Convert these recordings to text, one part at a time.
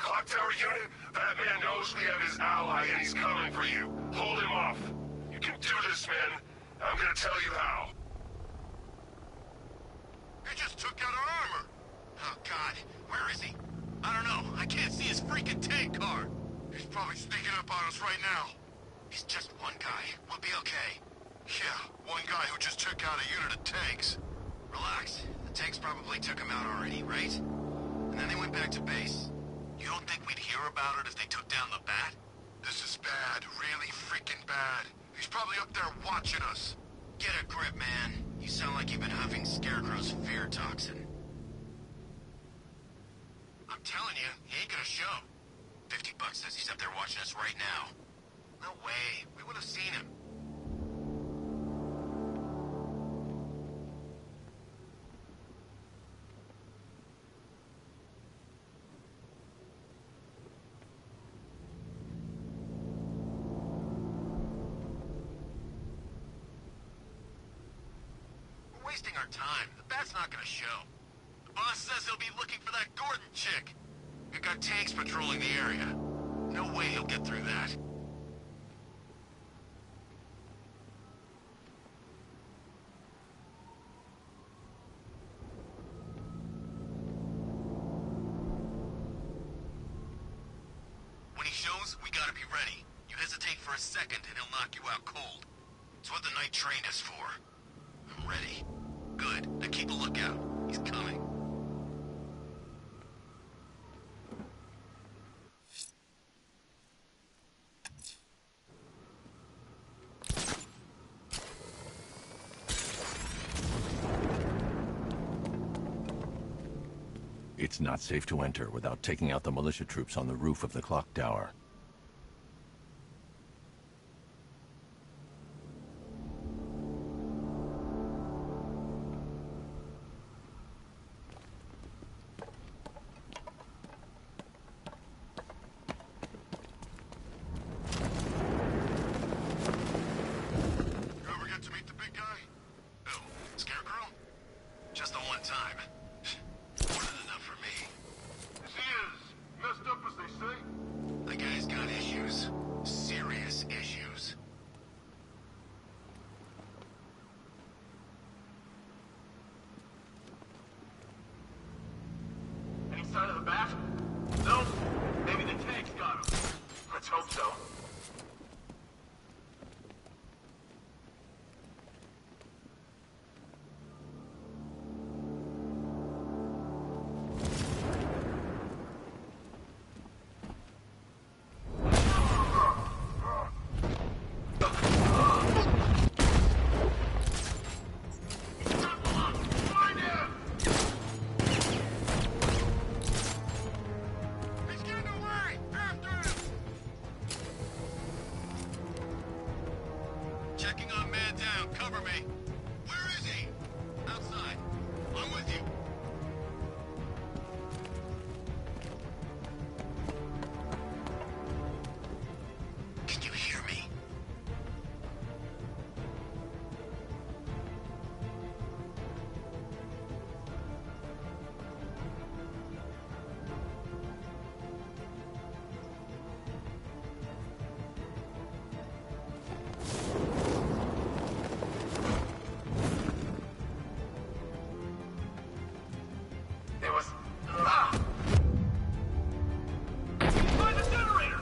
Clock tower unit, Batman knows we have his ally and he's coming for you. Hold him off. You can do this, man. I'm gonna tell you how. He just took out our armor. Oh, God. Where is he? I don't know. I can't see his freaking tank car. He's probably sneaking up on us right now. He's just one guy. We'll be okay. Yeah, one guy who just took out a unit of tanks. Relax. The tanks probably took him out already, right? And then they went back to base. You don't think we'd hear about it if they took down the Bat? This is bad. Really freaking bad. He's probably up there watching us. Get a grip, man. You sound like you've been huffing Scarecrow's fear toxin. I'm telling you, he ain't gonna show. $50 says he's up there watching us right now. No way. We would have seen him. We're wasting our time. The Bat's not gonna show. The boss says he'll be looking for that Gordon chick. We've got tanks patrolling the area. No way he'll get through that. When he shows, we gotta be ready. You hesitate for a second and he'll knock you out cold. It's what the Knight trained us for. I'm ready. Good. Now keep a lookout. He's coming. It's not safe to enter without taking out the militia troops on the roof of the clock tower. You ever get to meet the big guy? Who? Scarecrow? Just the one time. More than enough for me. Yes, he is. Messed up, as they say. The guy's got issues. Serious issues. Any sign of the Bat? No. Maybe the tanks got him. Let's hope so. Find him! He's getting away! After him! Checking on man down. Cover me. Where is he? Outside. I'm with you. Can you hear me? There was... Find the generator!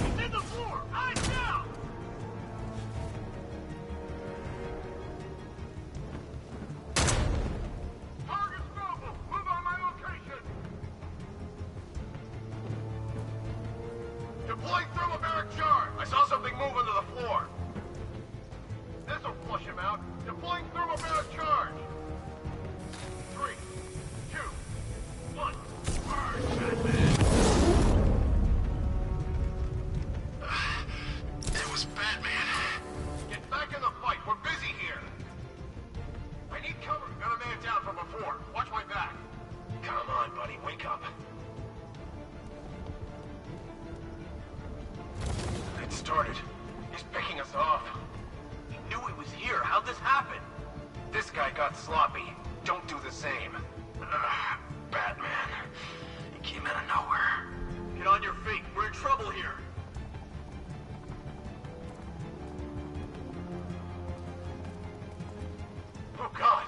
He's in the floor! Eyes down! Target's mobile! Move on my location! Deploying thermobaric charge! I saw something move under the floor! This'll flush him out. Deploying thermobaric charge. 3, 2, 1. Charge, Batman. It was Batman. Get back in the fight. We're busy here. I need cover. Got a man down from before. Watch my back. Come on, buddy. Wake up. It started. He's picking us off. He knew it was here. How'd this happen? This guy got sloppy. Don't do the same. Batman. He came out of nowhere. Get on your feet. We're in trouble here. Oh, God.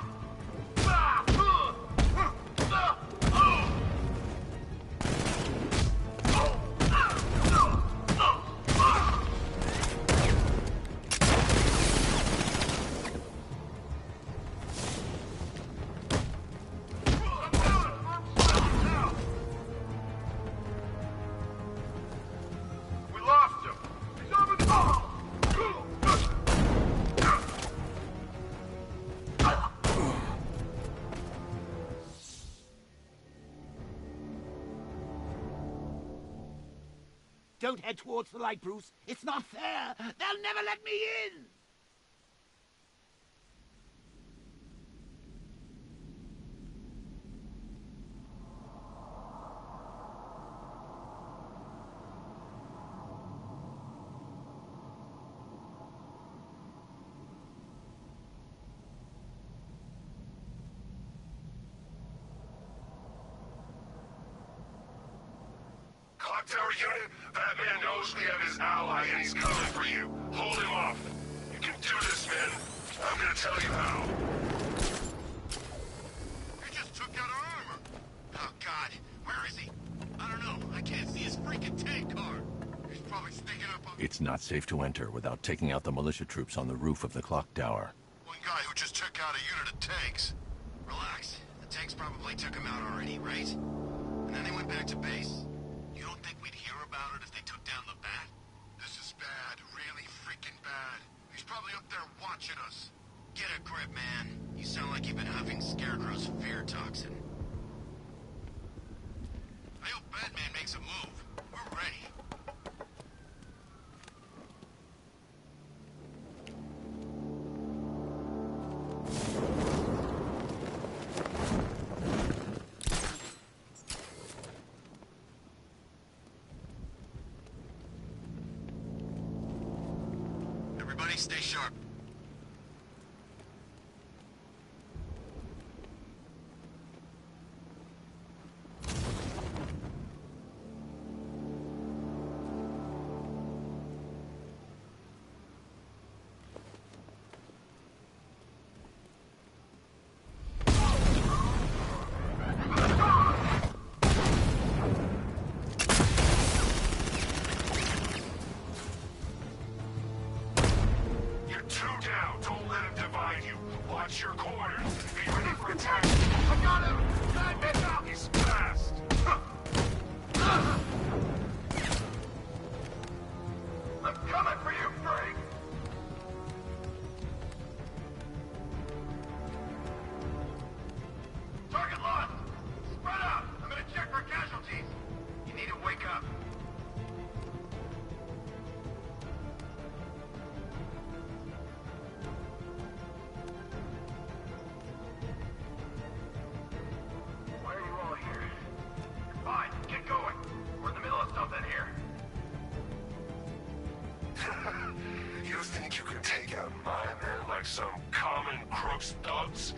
Don't head towards the light, Bruce. It's not fair. They'll never let me in. Clock Tower unit, Batman knows we have his ally and he's coming for you. Hold him off. You can do this, man. I'm gonna tell you how. He just took out our armor. Oh, God. Where is he? I don't know. I can't see his freaking tank car. He's probably sneaking up on... It's not safe to enter without taking out the militia troops on the roof of the clock tower. One guy who just took out a unit of tanks. Relax. The tanks probably took him out already, right? And then they went back to base. You don't think we'd hear about it if they took down the bat? This is bad. Really freaking bad. He's probably up there watching us. Get a grip, man. You sound like you've been huffing Scarecrow's fear toxin. I hope Batman makes a move. We're ready. Everybody stay sharp. Watch your corners. Be ready for attack. I got him! Batman out! He's fast! I'm coming for you, Frank! Target lost! Spread out! I'm gonna check for casualties! You need to wake up. Some common crooks thugs?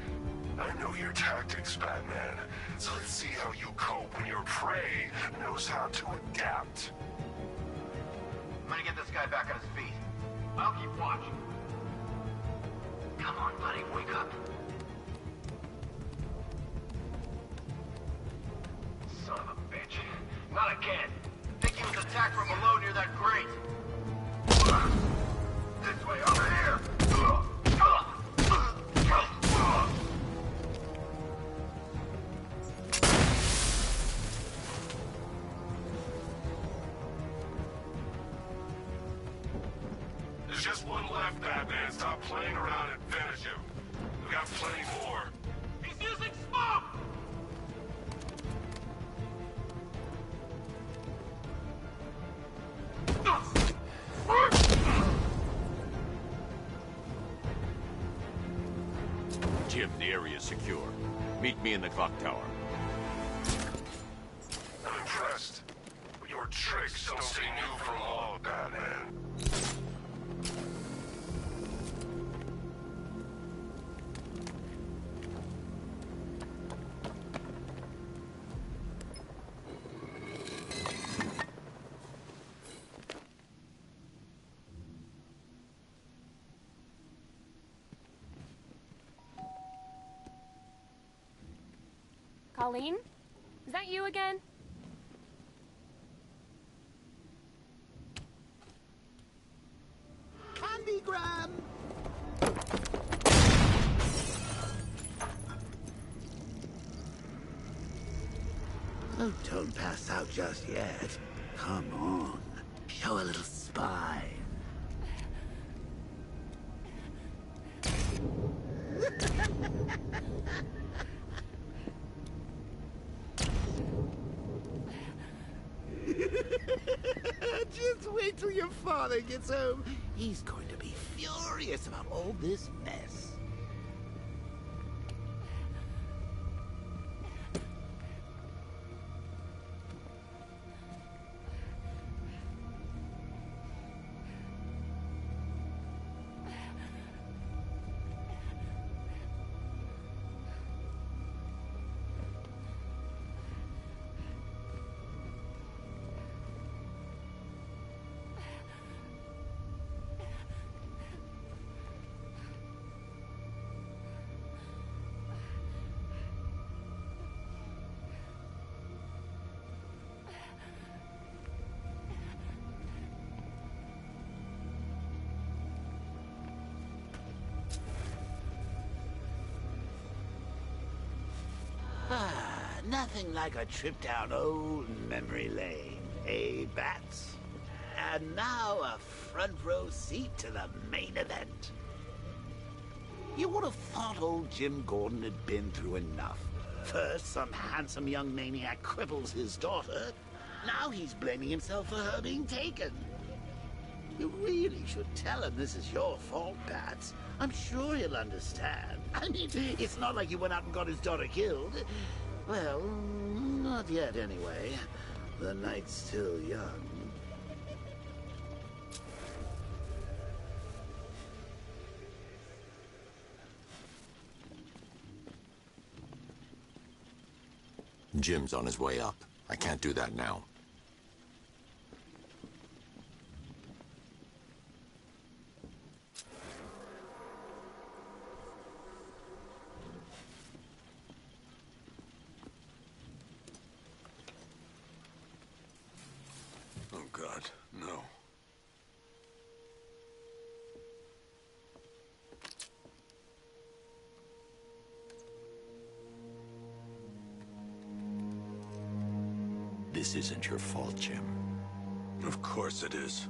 I know your tactics, Batman. So let's see how you cope when your prey knows how to adapt. I'm gonna get this guy back on his feet. I'll keep watch. Come on, buddy, wake up. Son of a bitch. Not again. Think he was attacked from below near that grate. This way, over here! There's just one left, Batman. Stop playing around and finish him. We got plenty more. He's using smoke! Jim, the area is secure. Meet me in the clock tower. I'm impressed. But your tricks don't stay new for long, Batman. Pauline? Is that you again? Candygram! Oh, don't pass out just yet. Come on. Show a little spine. Just wait till your father gets home. He's going to be furious about all this mess. Nothing like a trip down old memory lane, eh, Bats? And now a front row seat to the main event. You would have thought old Jim Gordon had been through enough. First, some handsome young maniac cripples his daughter. Now he's blaming himself for her being taken. You really should tell him this is your fault, Bats. I'm sure he'll understand. I mean, it's not like you went out and got his daughter killed. Well, not yet anyway. The night's still young. Jim's on his way up. I can't do that now. Oh, God, no. This isn't your fault, Jim. Of course it is.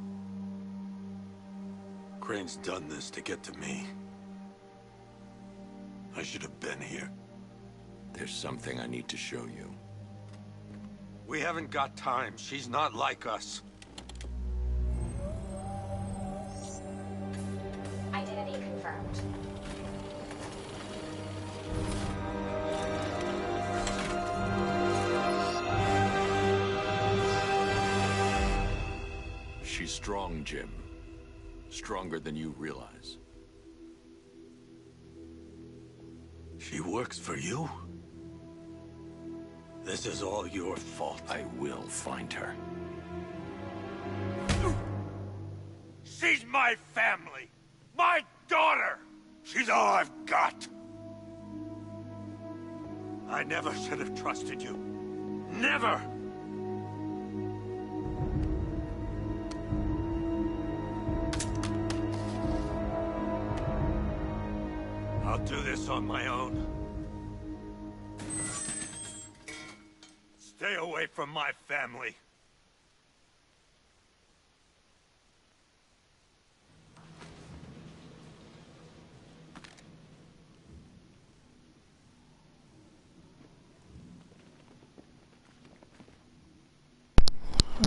Crane's done this to get to me. I should have been here. There's something I need to show you. We haven't got time. She's not like us. Identity confirmed. She's strong, Jim. Stronger than you realize. She works for you? This is all your fault. I will find her. She's my family! My daughter! She's all I've got! I never should have trusted you. Never! I'll do this on my own. Stay away from my family.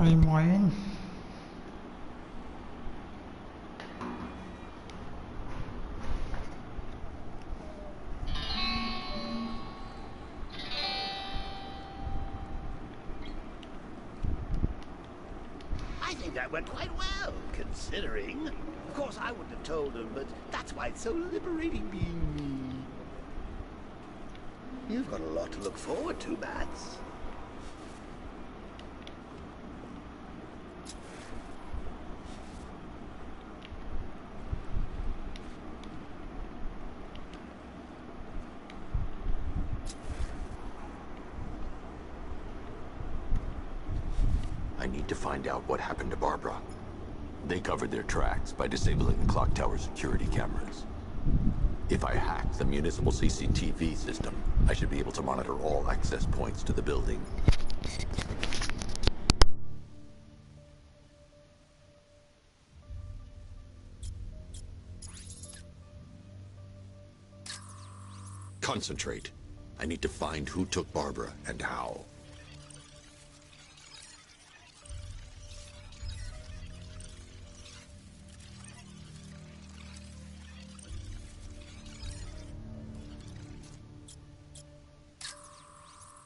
Ơi moin. I think that went quite well, considering. Of course, I wouldn't have told him, but that's why it's so liberating being me. You've got a lot to look forward to, Bats. I need to find out what happened to Barbara. They covered their tracks by disabling the clock tower security cameras. If I hack the municipal CCTV system, I should be able to monitor all access points to the building. Concentrate. I need to find who took Barbara and how.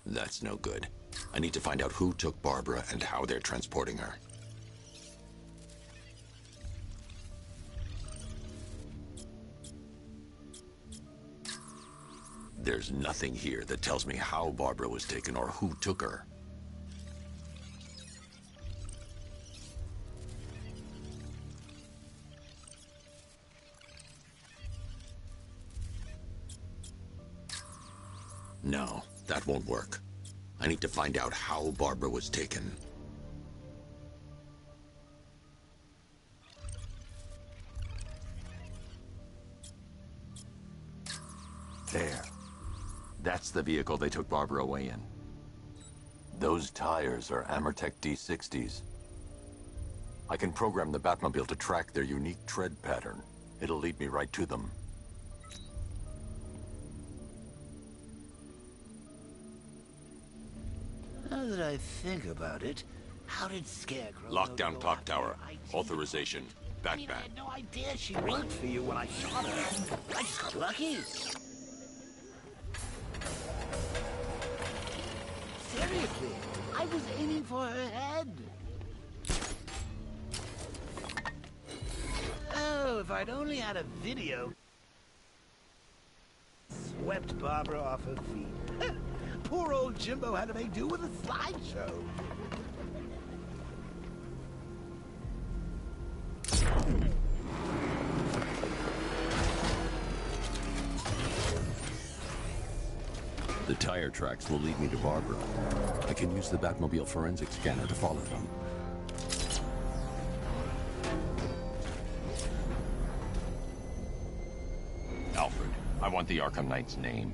That's no good. I need to find out who took Barbara and how they're transporting her. There's nothing here that tells me how Barbara was taken or who took her. No, that won't work. I need to find out how Barbara was taken. There. That's the vehicle they took Barbara away in. Those tires are Amertech D60s. I can program the Batmobile to track their unique tread pattern. It'll lead me right to them. Now that I think about it, how did Scarecrow... Lockdown clock tower. Authorization. I mean, I had no idea she worked for you when I shot her. I just got lucky. Seriously, I was aiming for her head. Oh, if I'd only had a video. Swept Barbara off her feet. Poor old Jimbo had to make do with a slideshow. The tire tracks will lead me to Barbara. I can use the Batmobile forensic scanner to follow them. Alfred, I want the Arkham Knight's name.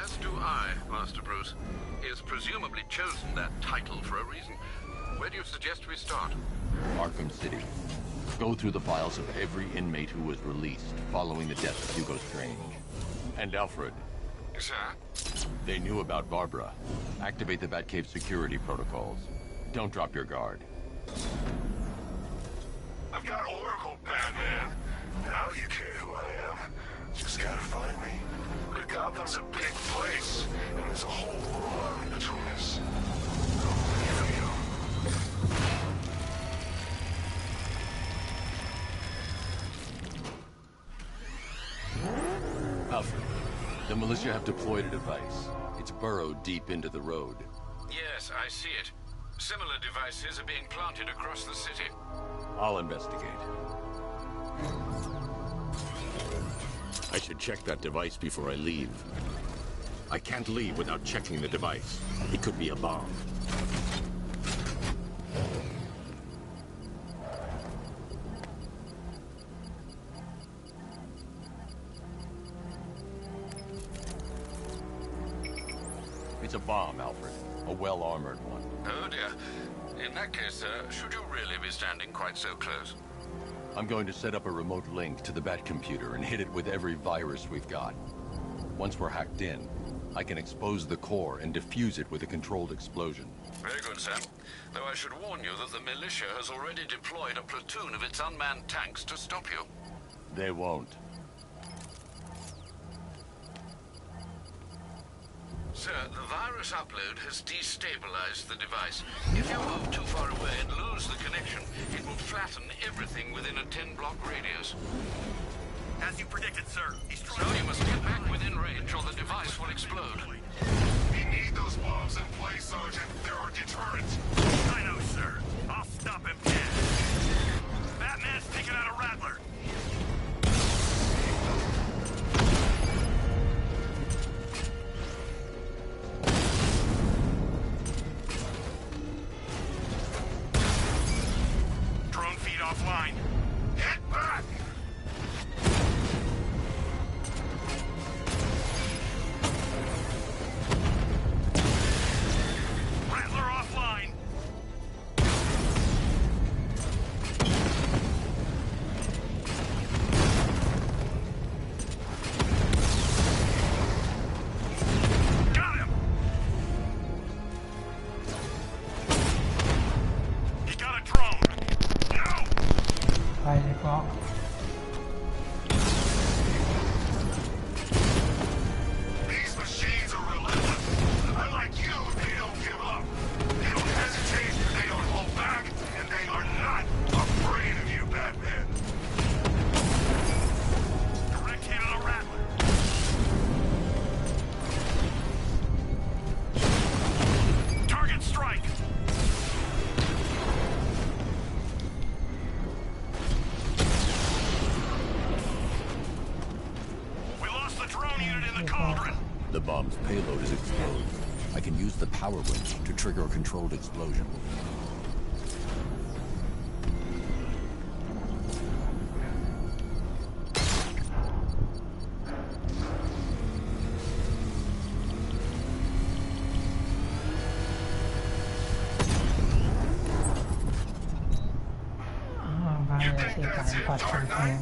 As do I, Master Bruce. He has presumably chosen that title for a reason. Where do you suggest we start? Arkham City. Go through the files of every inmate who was released following the death of Hugo Strange. And Alfred. Sir? They knew about Barbara. Activate the Batcave security protocols. Don't drop your guard. I've got Oracle, Batman. Now you care who I am. Just gotta find me. But Gotham's a big place, and there's a whole world in between us. I'm ready for you. Alfred, the militia have deployed a device. It's burrowed deep into the road. Yes, I see it. Similar devices are being planted across the city. I'll investigate. I should check that device before I leave. I can't leave without checking the device. It could be a bomb. It's a bomb, Alfred. A well-armored one. Oh dear. In that case, sir, should you really be standing quite so close? I'm going to set up a remote link to the Bat computer and hit it with every virus we've got. Once we're hacked in, I can expose the core and defuse it with a controlled explosion. Very good, sir. Though I should warn you that the militia has already deployed a platoon of its unmanned tanks to stop you. They won't. Sir, the virus upload has destabilized the device. If you move too far away and lose the connection, it will flatten everything within a 10-block radius. As you predicted, sir. He's So trying you must get back within range or the device will explode. We need those bombs in place, Sergeant. They're our deterrent. I know, sir. I'll stop him dead. Batman's taking out a Rattler. the cauldron! The bomb's payload is exposed. I can use the power winch to trigger a controlled explosion. You think that's it, Dark Knight?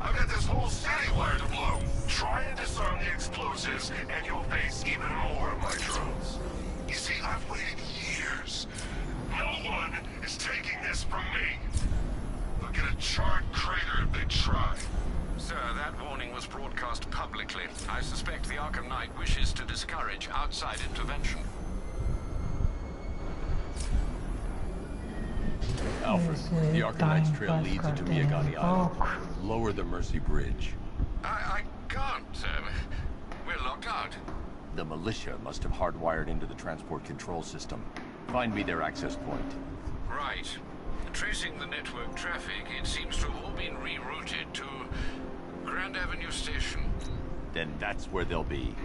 I've got this whole city wired to blow. Try and disarm the explosives, and you'll face even more of my drones. You see, I've waited years. No one is taking this from me. They'll get a charred crater if they try. Sir, that warning was broadcast publicly. I suspect the Arkham Knight wishes to discourage outside intervention. Alfred, the Arkham Knight's trail leads into Miyagani Island. Lower the Mercy Bridge. I can't, sir. We're locked out. The militia must have hardwired into the transport control system. Find me their access point. Right. Tracing the network traffic, it seems to have all been rerouted to Grand Avenue Station. Then that's where they'll be.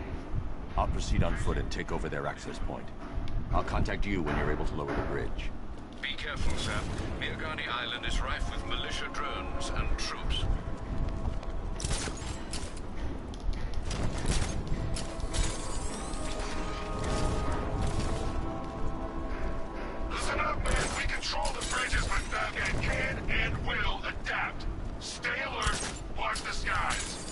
I'll proceed on foot and take over their access point. I'll contact you when you're able to lower the bridge. Be careful, sir. Miyagani Island is rife with militia drones and troops. Listen up, man. We control the bridges, but Batman can and will adapt. Stay alert. Watch the skies.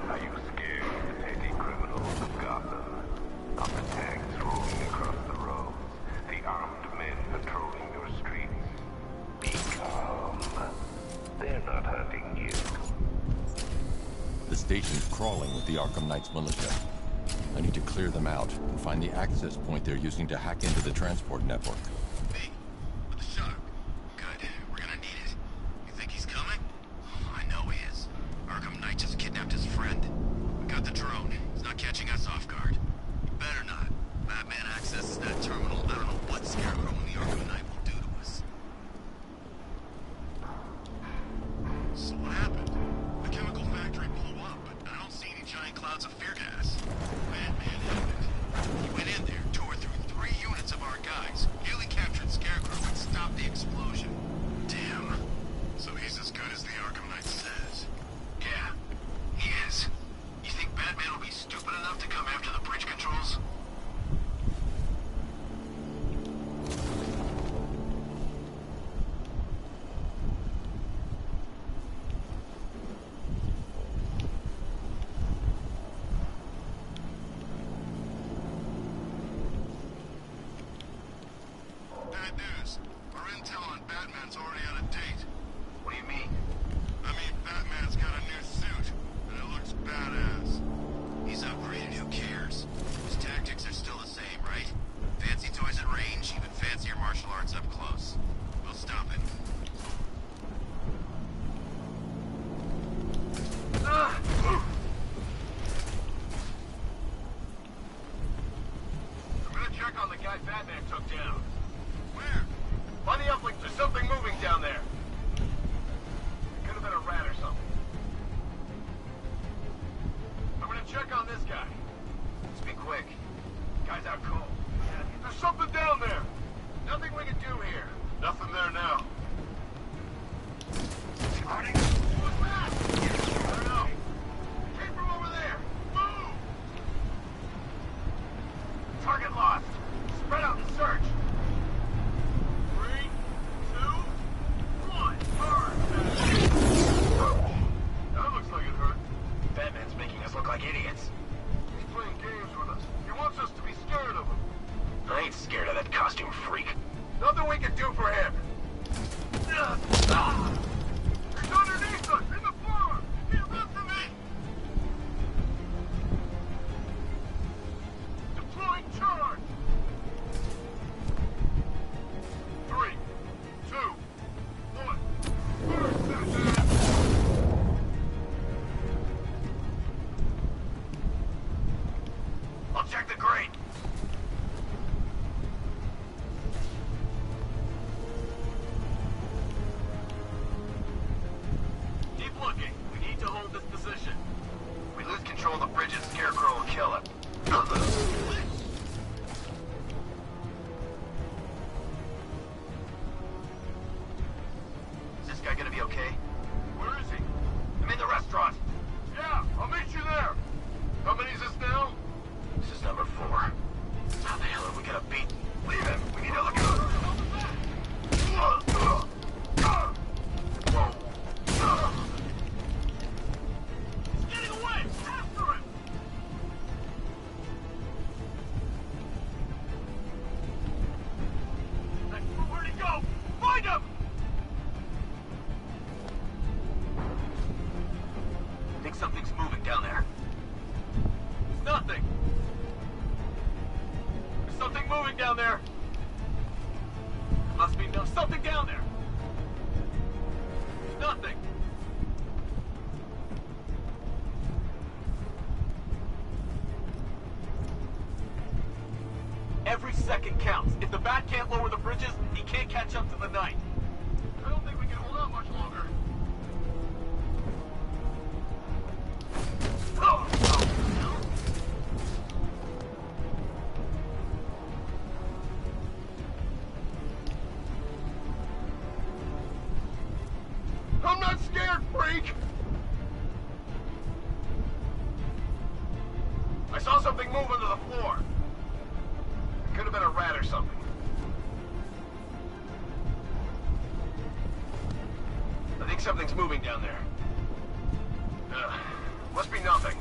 Are you scared of the petty criminals of Gotham? Of the tanks rolling across the roads, the armed men patrolling your streets? Be calm. They're not hunting you. The station's crawling with the Arkham Knight's militia. I need to clear them out and find the access point they're using to hack into the transport network. Hey, with the shark. Good. We're gonna need it. You think he's coming? I know he is. Arkham Knight just kidnapped his friend. We got the drone. He's not catching us off guard. He better not. Batman accesses that terminal. I don't know what Scarecrow and the Arkham Knight will do to us. So what happened? The chemical factory blew up, but I don't see any giant clouds of fear gas. Batman happened. He went in there, tore through 3 units of our guys, nearly captured Scarecrow and stopped the explosion. Damn. So he's as good as the Arkham Knight says. Yeah, he is. You think Batman will be stupid enough to come after the bridge controls? Bad news. Our intel on Batman's already out of date. What do you mean? I mean, Batman's got a new suit, and it looks badass. He's upgraded, who cares? His tactics are still the same, right? Fancy toys at range, even fancier martial arts up close. We'll stop it. I'm gonna check on the guy Batman took down. Where? On the uplink, there's something moving down there. Could have been a rat or something. I'm gonna check on this guy. Let's be quick. Guy's out cold. There's something down there. Nothing we can do here. Nothing there now. What's that? I don't know. Came from over there. Move! Target lost. Spread out and search. 3, 2, 1. Burn! That looks like it hurt. Batman's making us look like idiots. He's playing games with us. He wants us to be scared of him. I ain't scared of that costume freak. Nothing we can do for him. He's underneath us, in the floor. He's lifting me. Deploying charge. 3, 2, 1. Burn, Batman. I'll check the grate. down there? Must be something down there. Nothing. Every second counts. If the Bat can't lower the bridges, he can't catch up to the Knight. I don't think we can hold out much longer. I'm not scared, freak! I saw something move under the floor. It could have been a rat or something. I think something's moving down there. Must be nothing.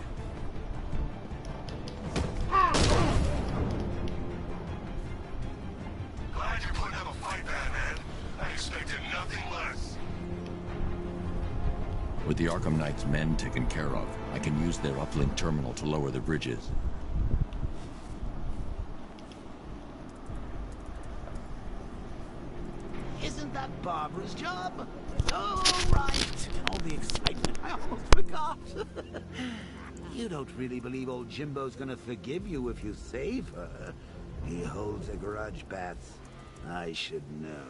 Glad you're putting up a fight, Batman. I expected nothing less. With the Arkham Knight's men taken care of, I can use their uplink terminal to lower the bridges. Isn't that Barbara's job? Oh, right. In all the excitement, I almost forgot. You don't really believe old Jimbo's gonna forgive you if you save her. He holds a grudge, Bats. I should know.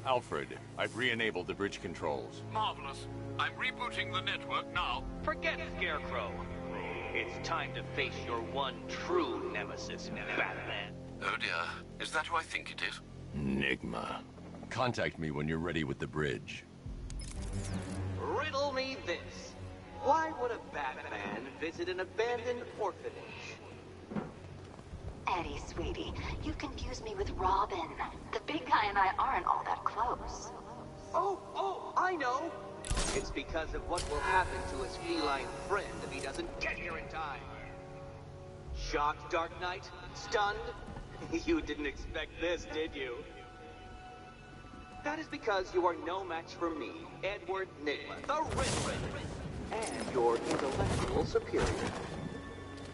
Alfred, I've re-enabled the bridge controls. Marvelous. I'm rebooting the network now. Forget Scarecrow. It's time to face your one true nemesis, Batman. Oh dear. Is that who I think it is? Enigma. Contact me when you're ready with the bridge. Riddle me this. Why would a Batman visit an abandoned orphanage? Eddie, sweetie, you confused me with Robin. The big guy and I aren't all that close. Oh, I know. It's because of what will happen to his feline friend if he doesn't get here in time. Shocked, Dark Knight? Stunned? You didn't expect this, did you? That is because you are no match for me, Edward Nygma, the Riddler, and your intellectual superior.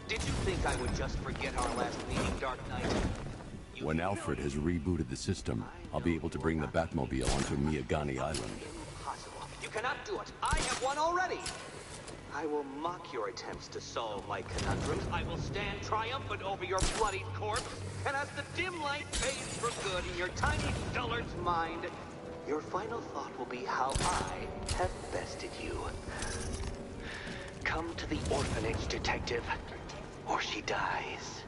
Did you think I would just forget our last meeting, Dark Knight? When Alfred has rebooted the system, I'll be able to bring the Batmobile onto Miagani Island. Impossible. You cannot do it. I have one already. I will mock your attempts to solve my conundrums. I will stand triumphant over your bloodied corpse. And as the dim light fades for good in your tiny dullard's mind, your final thought will be how I have bested you. Come to the orphanage, detective, or she dies.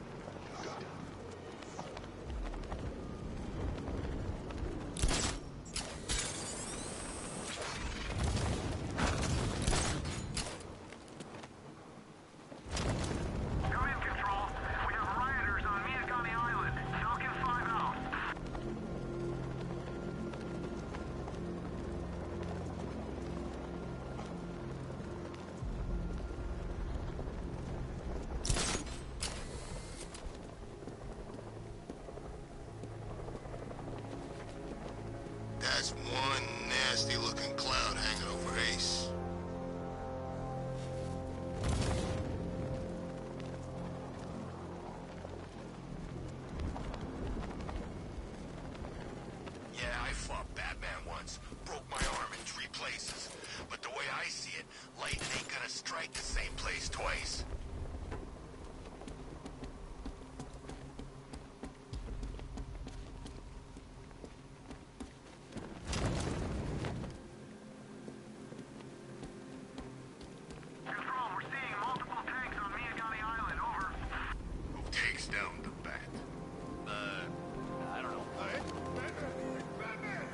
That's one nasty-looking cloud hanging over Ace. Yeah, I fought Batman once. Broke my arm in 3 places. But the way I see it, lightning ain't gonna strike the same place twice. Takes down the Bat. I don't know. Batman!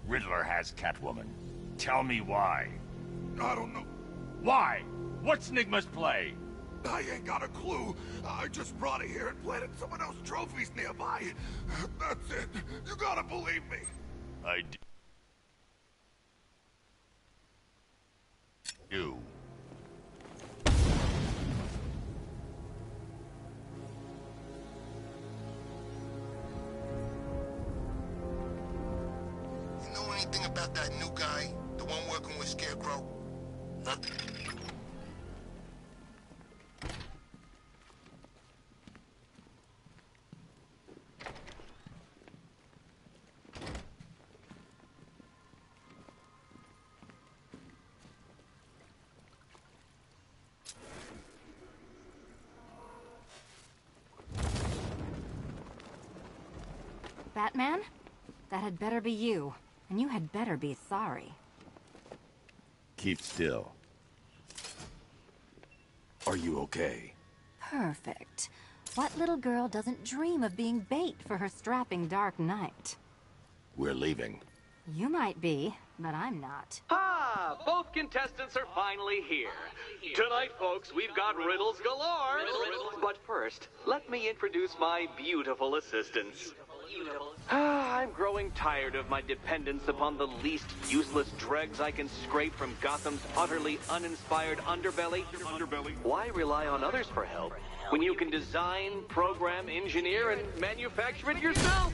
Riddler has Catwoman. Tell me why. I don't know. Why? What's Nygma's play? I ain't got a clue. I just brought it here and planted someone else's trophies nearby. That's it. You gotta believe me. I do. You know anything about that new guy? The one working with Scarecrow? Nothing. Batman? That had better be you. And you had better be sorry. Keep still. Are you okay? Perfect. What little girl doesn't dream of being bait for her strapping Dark Knight? We're leaving. You might be, but I'm not. Ah, both contestants are finally here. Tonight, folks, we've got riddles galore. But first, let me introduce my beautiful assistants. I'm growing tired of my dependence upon the least useless dregs I can scrape from Gotham's utterly uninspired underbelly. Why rely on others for help when you can design, program, engineer, and manufacture it yourself?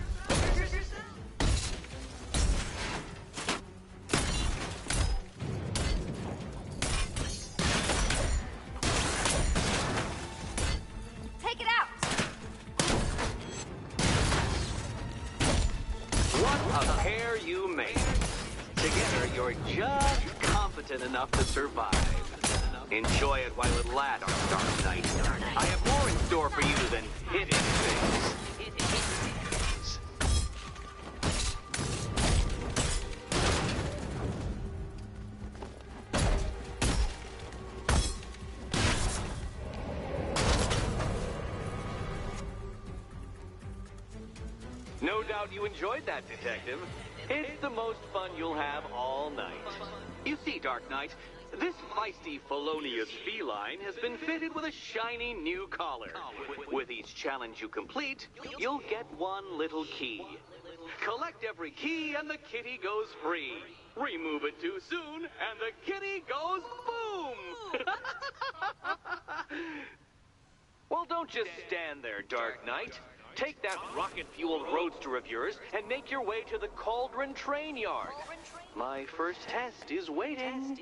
Take it out! What a pair you make. Together, you're just competent enough to survive. Enjoy it while it lasts, Dark Knight. I have more in store for you than hitting things. No doubt you enjoyed that, Detective. It's the most fun you'll have all night. You see, Dark Knight, this feisty, felonious feline has been fitted with a shiny new collar. With each challenge you complete, you'll get one little key. Collect every key and the kitty goes free. Remove it too soon and the kitty goes boom! Well, don't just stand there, Dark Knight. Take that rocket-fueled roadster of yours and make your way to the Cauldron Train Yard. My first test is waiting.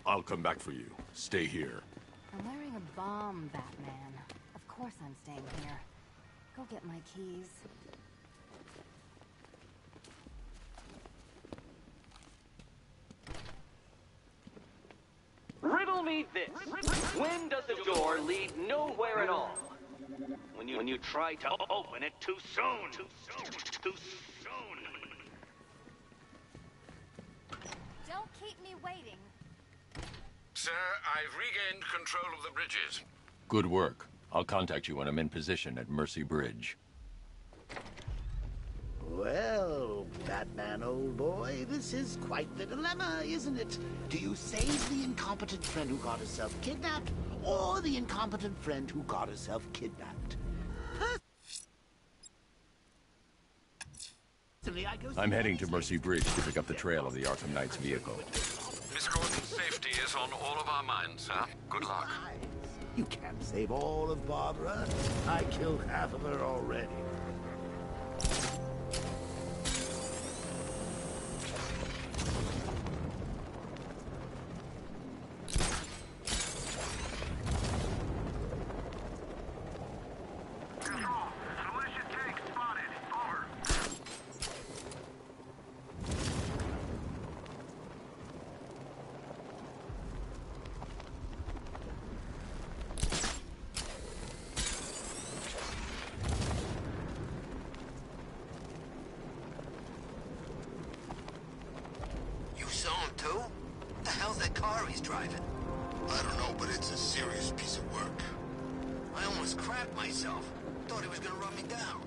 I'll come back for you. Stay here. I'm wearing a bomb, Batman. Of course I'm staying here. Go get my keys. Riddle me this. When does a door lead nowhere at all? When you try to open it too soon. Too soon. Don't keep me waiting. Sir, I've regained control of the bridges. Good work. I'll contact you when I'm in position at Mercy Bridge. Well, Batman, old boy, this is quite the dilemma, isn't it? Do you save the incompetent friend who got herself kidnapped, or the incompetent friend who got herself kidnapped? I'm heading to Mercy Bridge to pick up the trail of the Arkham Knight's vehicle. Miss Gordon's safety is on all of our minds, sir. Good luck. You can't save all of Barbara. I killed half of her already. I don't know, but it's a serious piece of work. I almost crapped myself. Thought he was gonna run me down.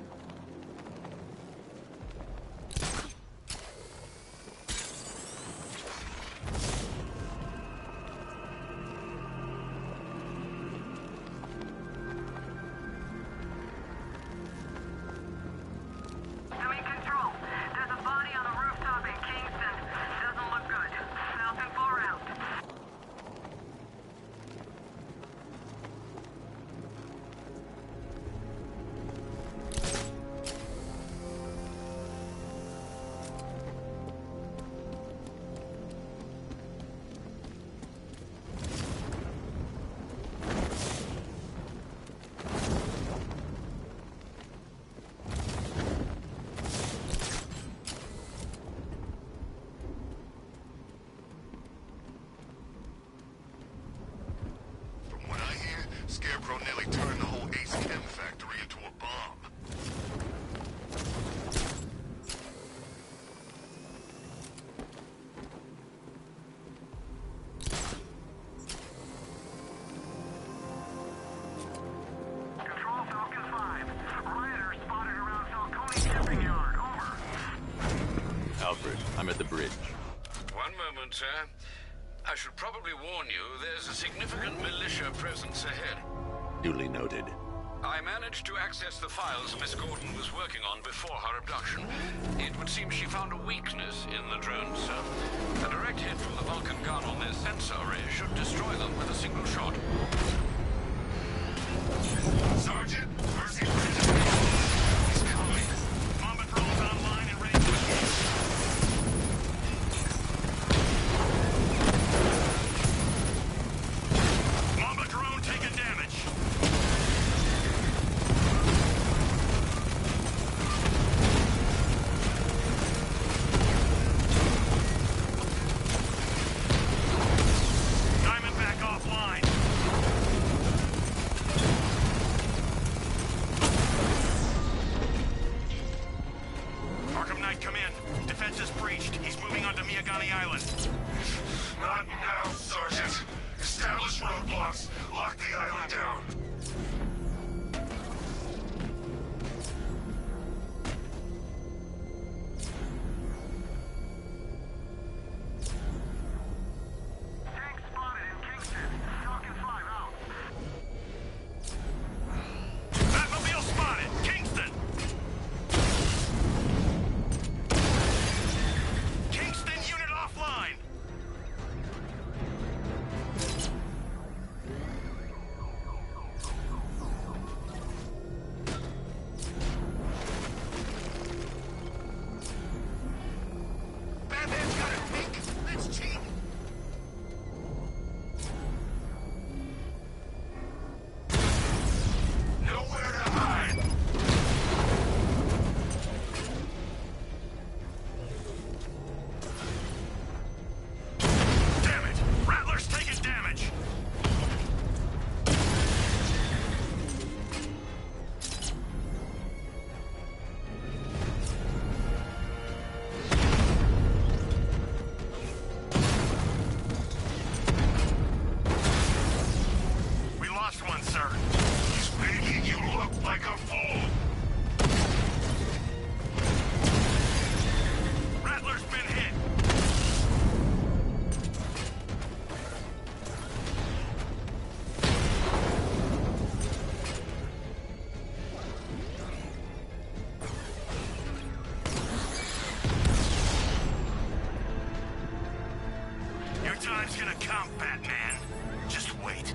at the bridge. One moment, sir. I should probably warn you, there's a significant militia presence ahead. Duly noted. I managed to access the files Miss Gordon was working on before her abduction. It would seem she found a weakness in the drones, sir. A direct hit from the Vulcan gun on their sensor array should destroy them with a single shot. Sergeant, Mercy He's coming. Bomb patrol's online and ready to engage. Mamba drone taking damage. Diamondback offline. Arkham Knight, come in. Defense is breached. He's moving onto Miyagani Island. Not now, Sergeant. Establish roadblocks. Lock the island down. Tank spotted in Kingston. Falcon 5 out. Batmobile spotted. Kingston. Kingston unit offline. Batman's got a pink. Let's cheat. Nowhere to hide. Damn it! Rattler's taking damage. We lost one, sir. He's making you look like a fool. Rattler's been hit. Your time's gonna come, Batman. Just wait.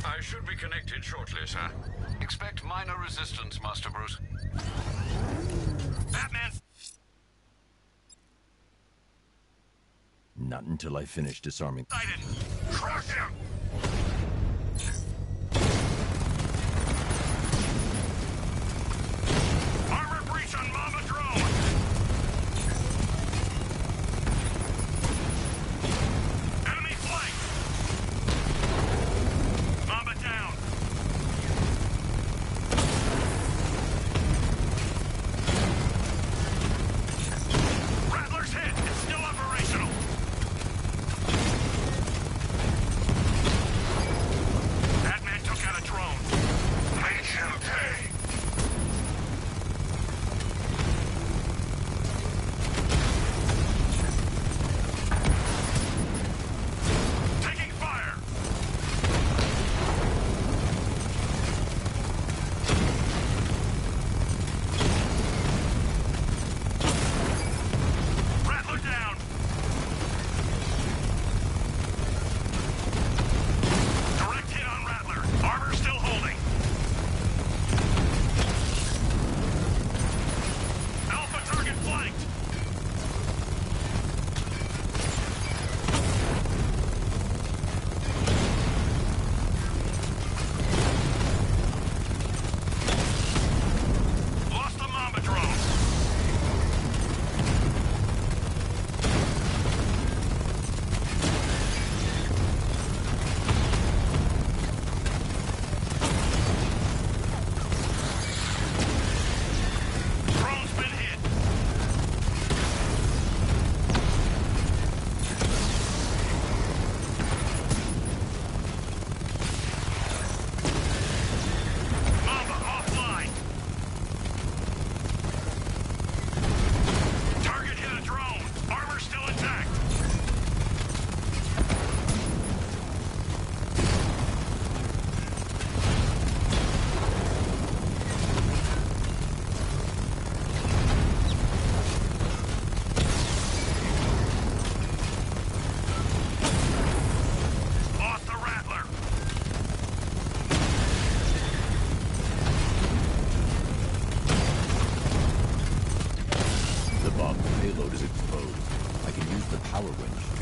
I should be connected shortly, sir. Expect minor resistance, Master Bruce. Batman. Not until I finish disarming. Sighted. Crush him. Armor breach on Mamba drone. Enemy flank. Mamba down. Rattler's hit. It's still operational.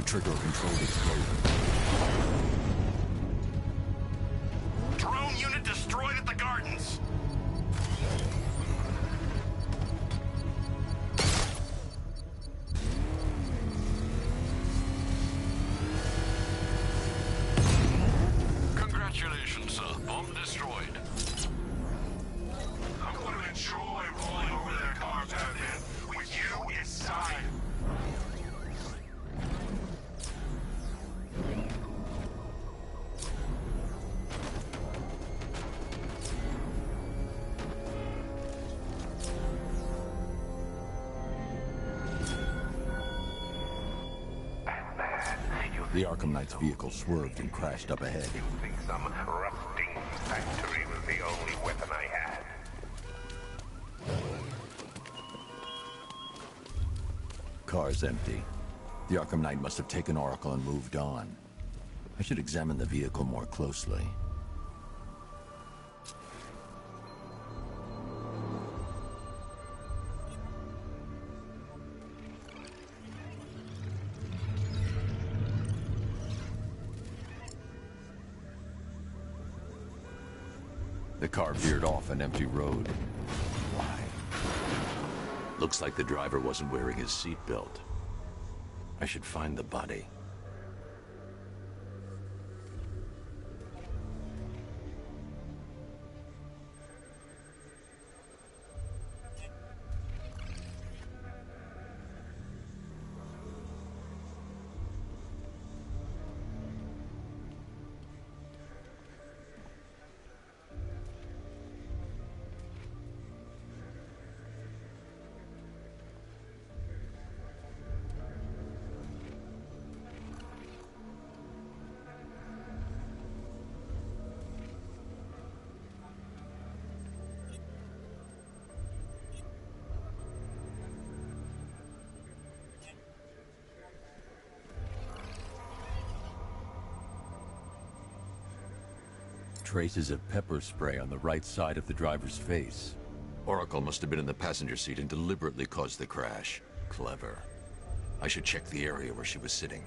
trigger a controlled explosion. Drone unit destroyed at the gardens. Congratulations, sir. Bomb destroyed. I'm going to enjoy rolling over their cars out there with you inside. The Arkham Knight's vehicle swerved and crashed up ahead. You think some rusting factory was the only weapon I had? Car's empty. The Arkham Knight must have taken Oracle and moved on. I should examine the vehicle more closely. The car veered off an empty road. Why? Looks like the driver wasn't wearing his seatbelt. I should find the body. Traces of pepper spray on the right side of the driver's face. Oracle must have been in the passenger seat and deliberately caused the crash. Clever. I should check the area where she was sitting.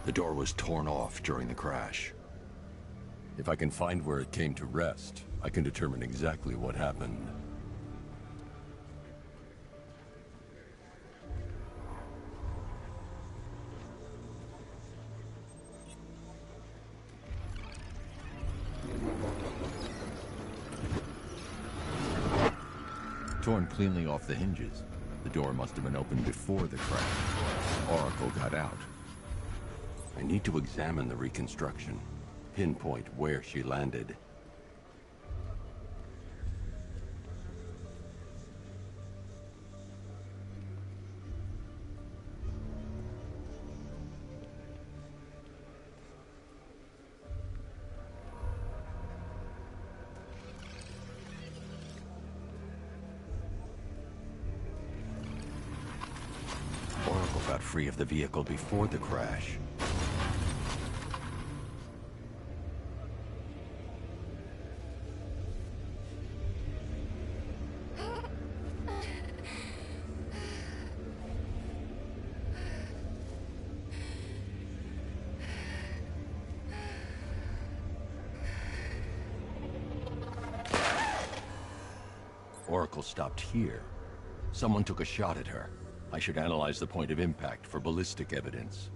The door was torn off during the crash. If I can find where it came to rest, I can determine exactly what happened. Torn cleanly off the hinges. The door must have been opened before the crash. Oracle got out. I need to examine the reconstruction, pinpoint where she landed. free of the vehicle before the crash. Oracle stopped here. Someone took a shot at her. I should analyze the point of impact for ballistic evidence.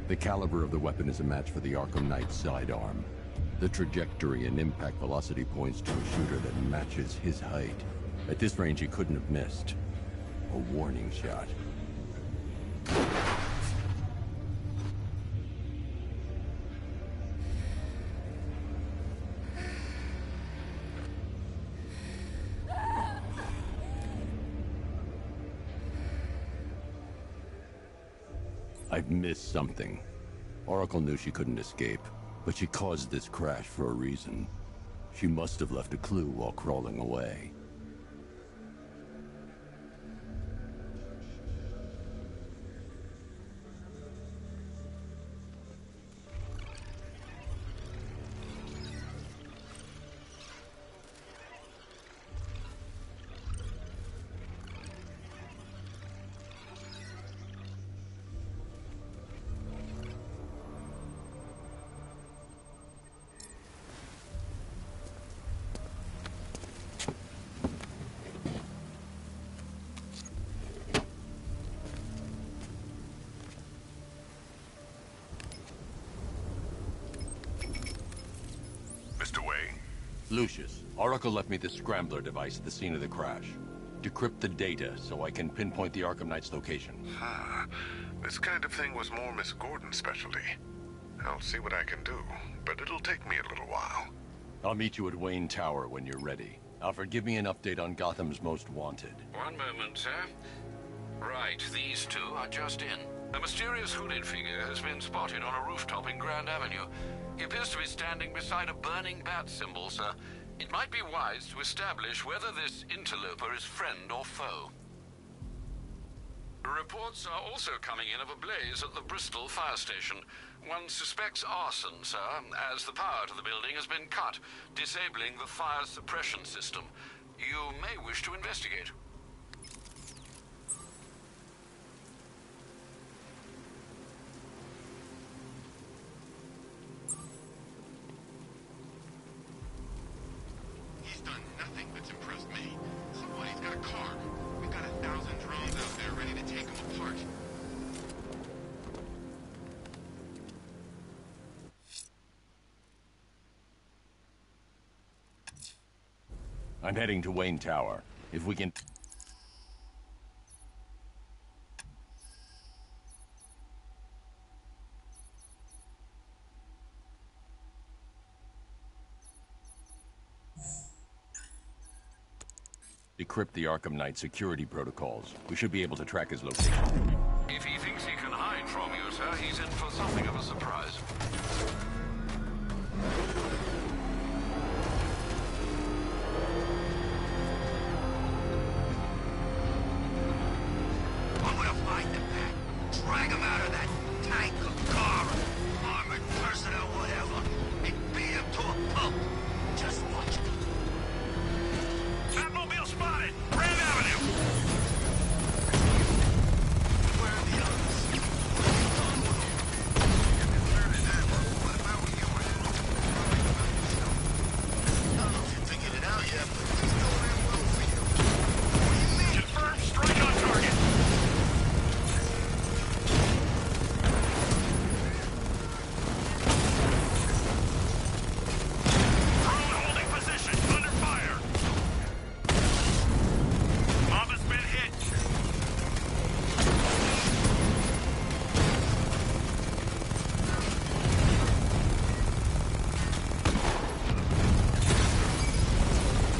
The caliber of the weapon is a match for the Arkham Knight's sidearm. The trajectory and impact velocity points to a shooter that matches his height. At this range, he couldn't have missed. A warning shot. I've missed something. Oracle knew she couldn't escape, but she caused this crash for a reason. She must have left a clue while crawling away. Lucius, Oracle left me the scrambler device at the scene of the crash. Decrypt the data so I can pinpoint the Arkham Knight's location. This kind of thing was more Miss Gordon's specialty. I'll see what I can do, but it'll take me a little while. I'll meet you at Wayne Tower when you're ready. Alfred, give me an update on Gotham's Most Wanted. One moment, sir. Right, these two are just in. A mysterious hooded figure has been spotted on a rooftop in Grand Avenue. He appears to be standing beside a burning bat symbol, sir. It might be wise to establish whether this interloper is friend or foe. Reports are also coming in of a blaze at the Bristol fire station. One suspects arson, sir, as the power to the building has been cut, disabling the fire suppression system. You may wish to investigate. He's done nothing that's impressed me. Somebody's got a car. We've got 1,000 drones out there ready to take him apart. I'm heading to Wayne Tower. If we can... Decrypt the Arkham Knight security protocols. We should be able to track his location. If he thinks he can hide from you, sir, he's in for something of a surprise. I'm gonna find the bat. Drag him out of that tank of car, armored person or whatever, and beat him to a pulp. Just watch me. Batmobile spotted! Grand Avenue! Where are the others? I don't know if you figured it out yet, but he's doing that well for you. What do you mean? Confirmed strike on target. Drone holding position, under fire. Mob has been hit.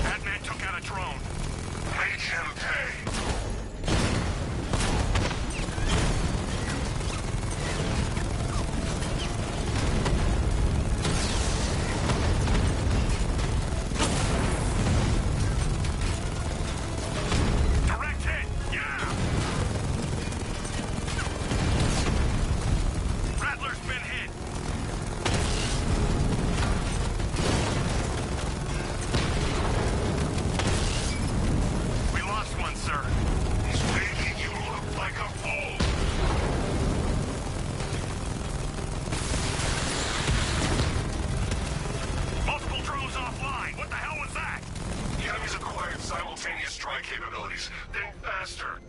Batman took out a drone. Make him pay. Direct hit! Yeah! Rattler's been hit! We lost one, sir. He's making you look like a fool! Multiple drones offline! What the hell was that? The enemy's acquired simultaneous strike capabilities. Think faster.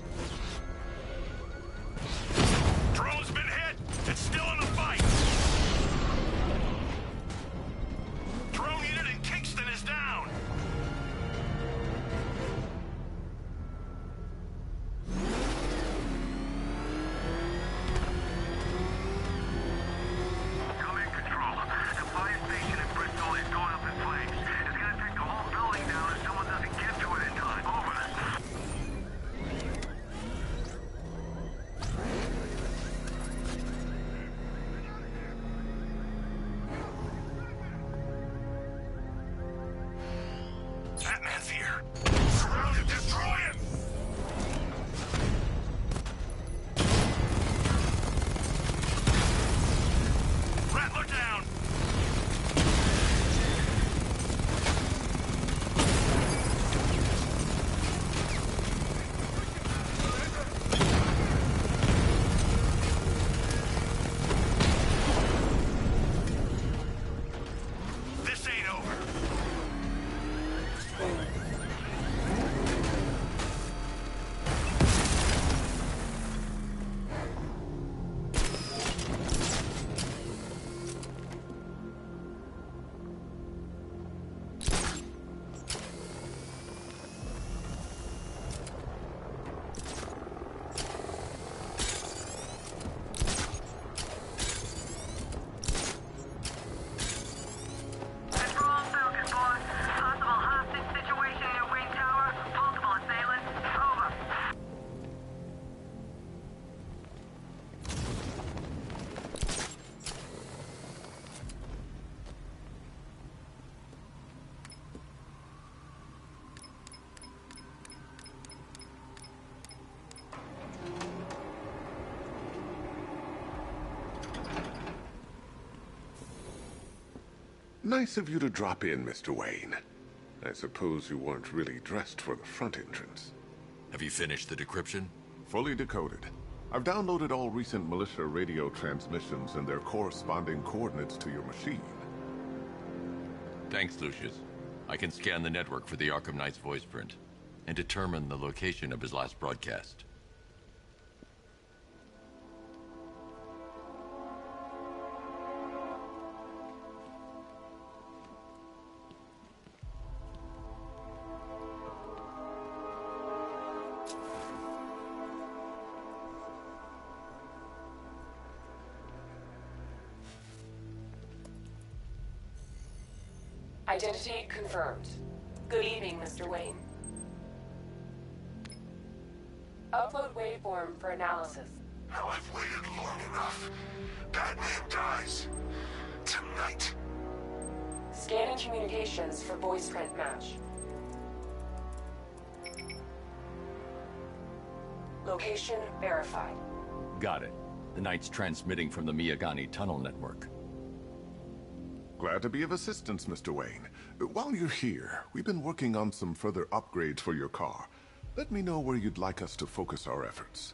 Drone's been hit! It's still in the fight! Drone unit in Kingston is down! Come in, Control. The fire station in Bristol is going up in flames. It's gonna take the whole building down if someone doesn't get to it in time. Over. Nice of you to drop in, Mr. Wayne. I suppose you weren't really dressed for the front entrance. Have you finished the decryption? Fully decoded. I've downloaded all recent militia radio transmissions and their corresponding coordinates to your machine. Thanks, Lucius. I can scan the network for the Arkham Knight's voice print and determine the location of his last broadcast. Identity confirmed. Good evening, Mr. Wayne. Upload waveform for analysis. Now I've waited long enough. Batman dies. Tonight. Scanning communications for voice print match. Location verified. Got it. The Knight's transmitting from the Miyagani tunnel network. Glad to be of assistance, Mr. Wayne. While you're here, we've been working on some further upgrades for your car. Let me know where you'd like us to focus our efforts.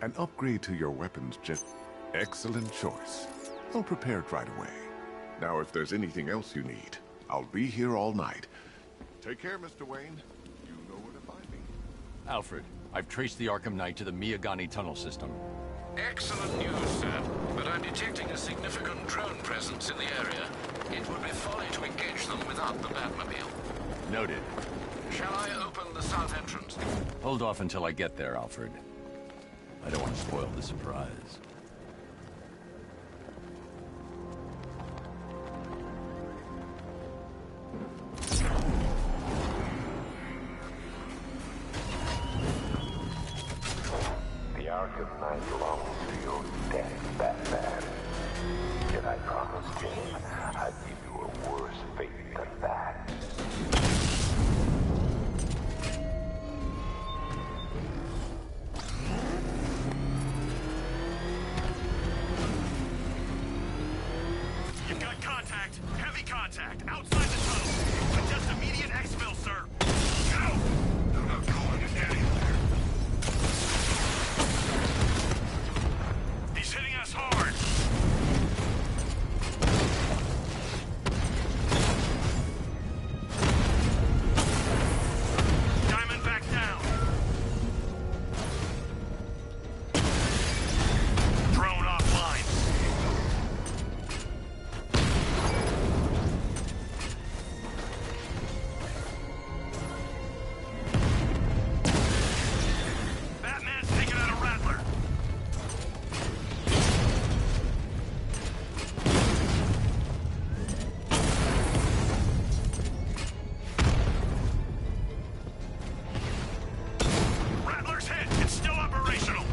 An upgrade to your weapons, excellent choice. I'll prepare it right away. Now, if there's anything else you need, I'll be here all night. Take care, Mr. Wayne. You know where to find me. Alfred, I've traced the Arkham Knight to the Miyagani tunnel system. Excellent news, sir. But I'm detecting a significant drone presence in the area. It would be folly to engage them without the Batmobile. Noted. Shall I open the south entrance? Hold off until I get there, Alfred. I don't want to spoil the surprise. The Arkham Knight belongs to your death, Batman. Yet I promised him I'd give you a worse fate than that. You've got contact. Heavy contact. Outside the tunnel. Suggest immediate exfil, sir. Go! I'm not going anywhere. He's hitting us hard. Diamondback down. Drone offline. Batman's taking out a Rattler. Rattler's hit. It's still operational.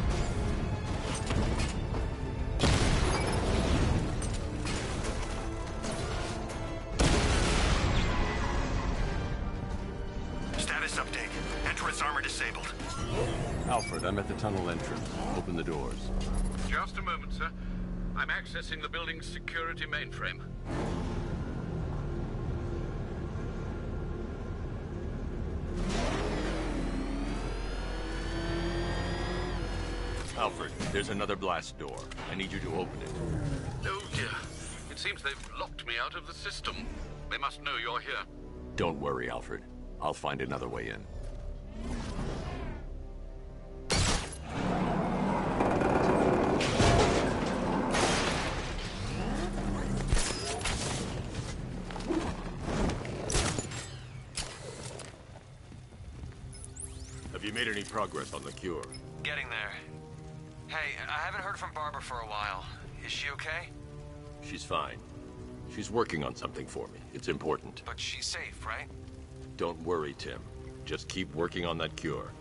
Status update. Entrance armor disabled. Alfred, I'm at the tunnel entrance. Open the doors. Just a moment, sir. I'm accessing the building's security mainframe. Alfred, there's another blast door. I need you to open it. Oh dear. It seems they've locked me out of the system. They must know you're here. Don't worry, Alfred. I'll find another way in. Have you made any progress on the cure? Getting there. Hey, I haven't heard from Barbara for a while. Is she okay? She's fine. She's working on something for me. It's important. But she's safe, right? Don't worry, Tim. Just keep working on that cure.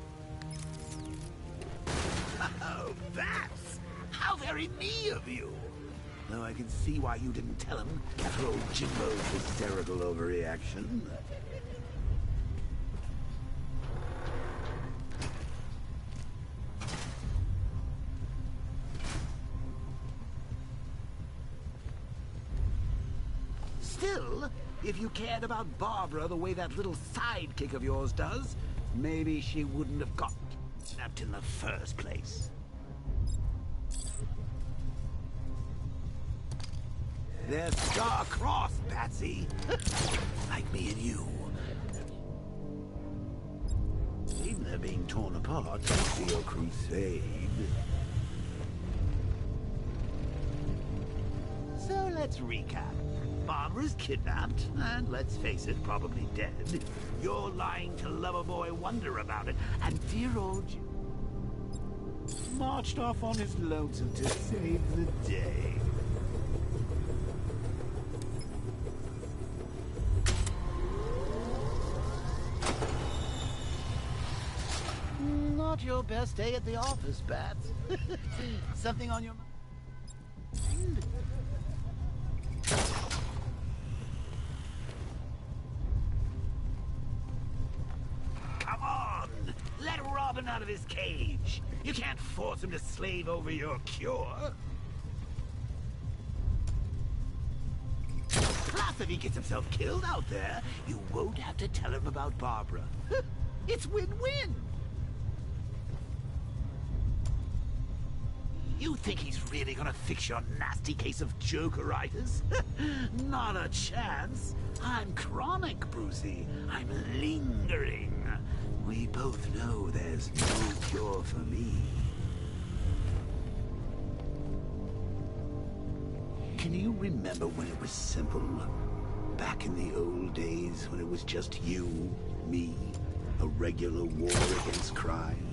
Oh, that's how very me of you. Though I can see why you didn't tell him after old Jimbo's hysterical overreaction. Still, if you cared about Barbara the way that little sidekick of yours does, maybe she wouldn't have got kidnapped in the first place. They're star-crossed, Patsy. Like me and you. Even they're being torn apart thanks to your crusade. So let's recap. Barbara's kidnapped, and let's face it, probably dead. You're lying to Loverboy Wonder about it, and dear old Jim marched off on his lonesome to save the day. Not your best day at the office, Bats. Something on your mind? Come on! Let Robin out of his cage! You can't force him to slave over your cure! Plus, if he gets himself killed out there, you won't have to tell him about Barbara. It's win-win! You think he's really gonna fix your nasty case of Jokeritis? Not a chance. I'm chronic, Brucey. I'm lingering. We both know there's no cure for me. Can you remember when it was simple? Back in the old days when it was just you, me, a regular war against crime?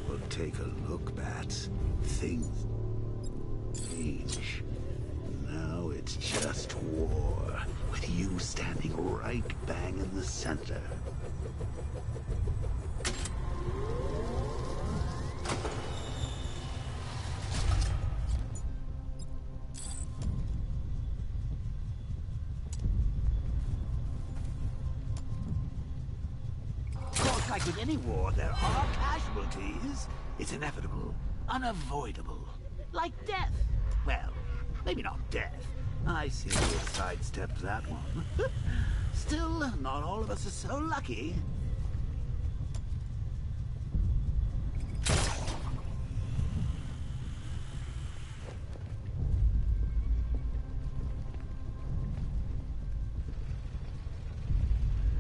Well, take a look, Bats. Things change. Now it's just war, with you standing right bang in the center. Of course, like with any war, there are casualties. It's inevitable. Unavoidable. Like death. Well, maybe not death. I see you sidestepped that one. Still, not all of us are so lucky.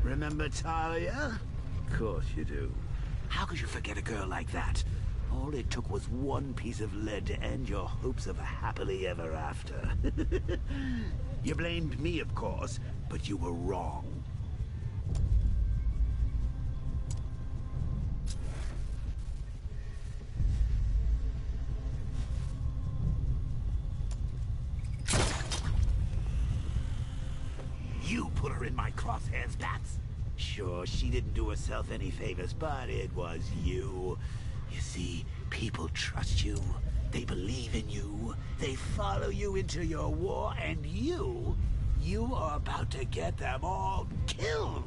Remember Talia? Of course you do. How could you forget a girl like that? All it took was one piece of lead to end your hopes of a happily ever after. You blamed me, of course, but you were wrong. You put her in my crosshairs, Bats. Sure, she didn't do herself any favors, but it was you. You see, people trust you. They believe in you. They follow you into your war, and you are about to get them all killed.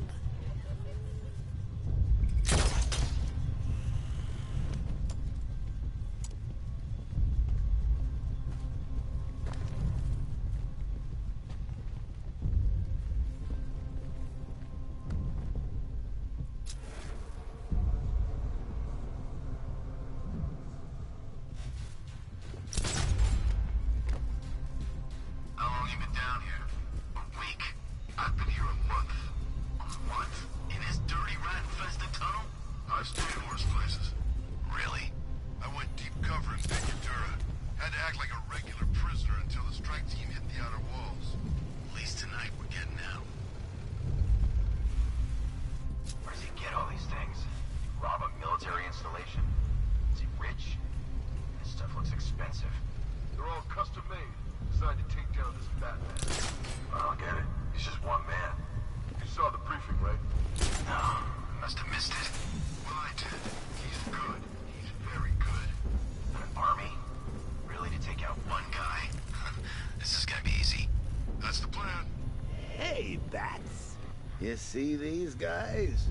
You see these guys?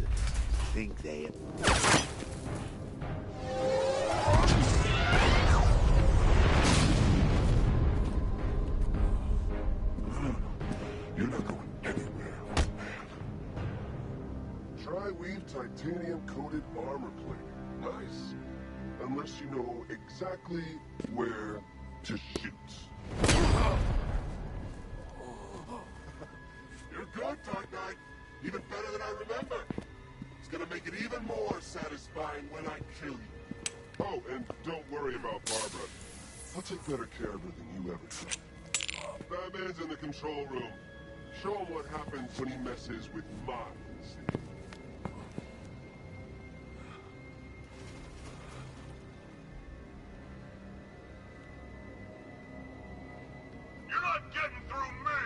Think they... You're not going anywhere. Tri-weave titanium-coated armor plate. Nice. Unless you know exactly where to shoot. You're good, Dark Knight. Even better than I remember. It's gonna make it even more satisfying when I kill you. Oh, and don't worry about Barbara. I'll take better care of her than you ever did. Batman's in the control room. Show him what happens when he messes with minds. You're not getting through me!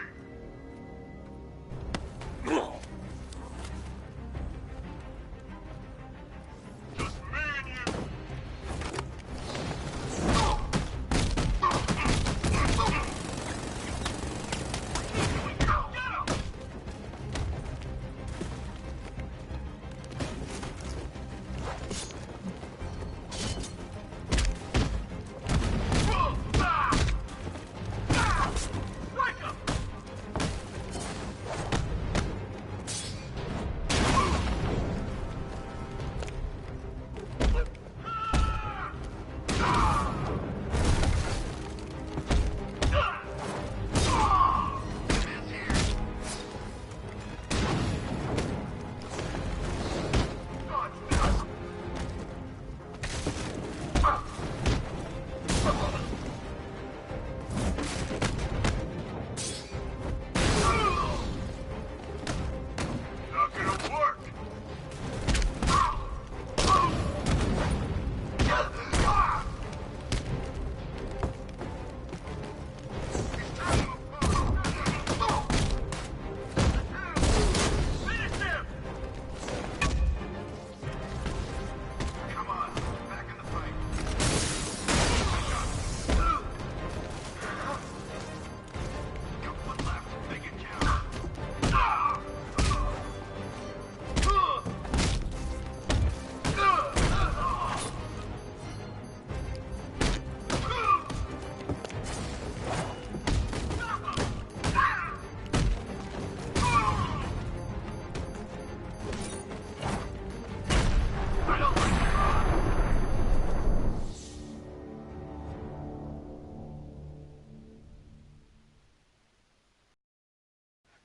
Just me and you!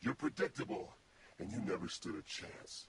You're predictable, and you never stood a chance.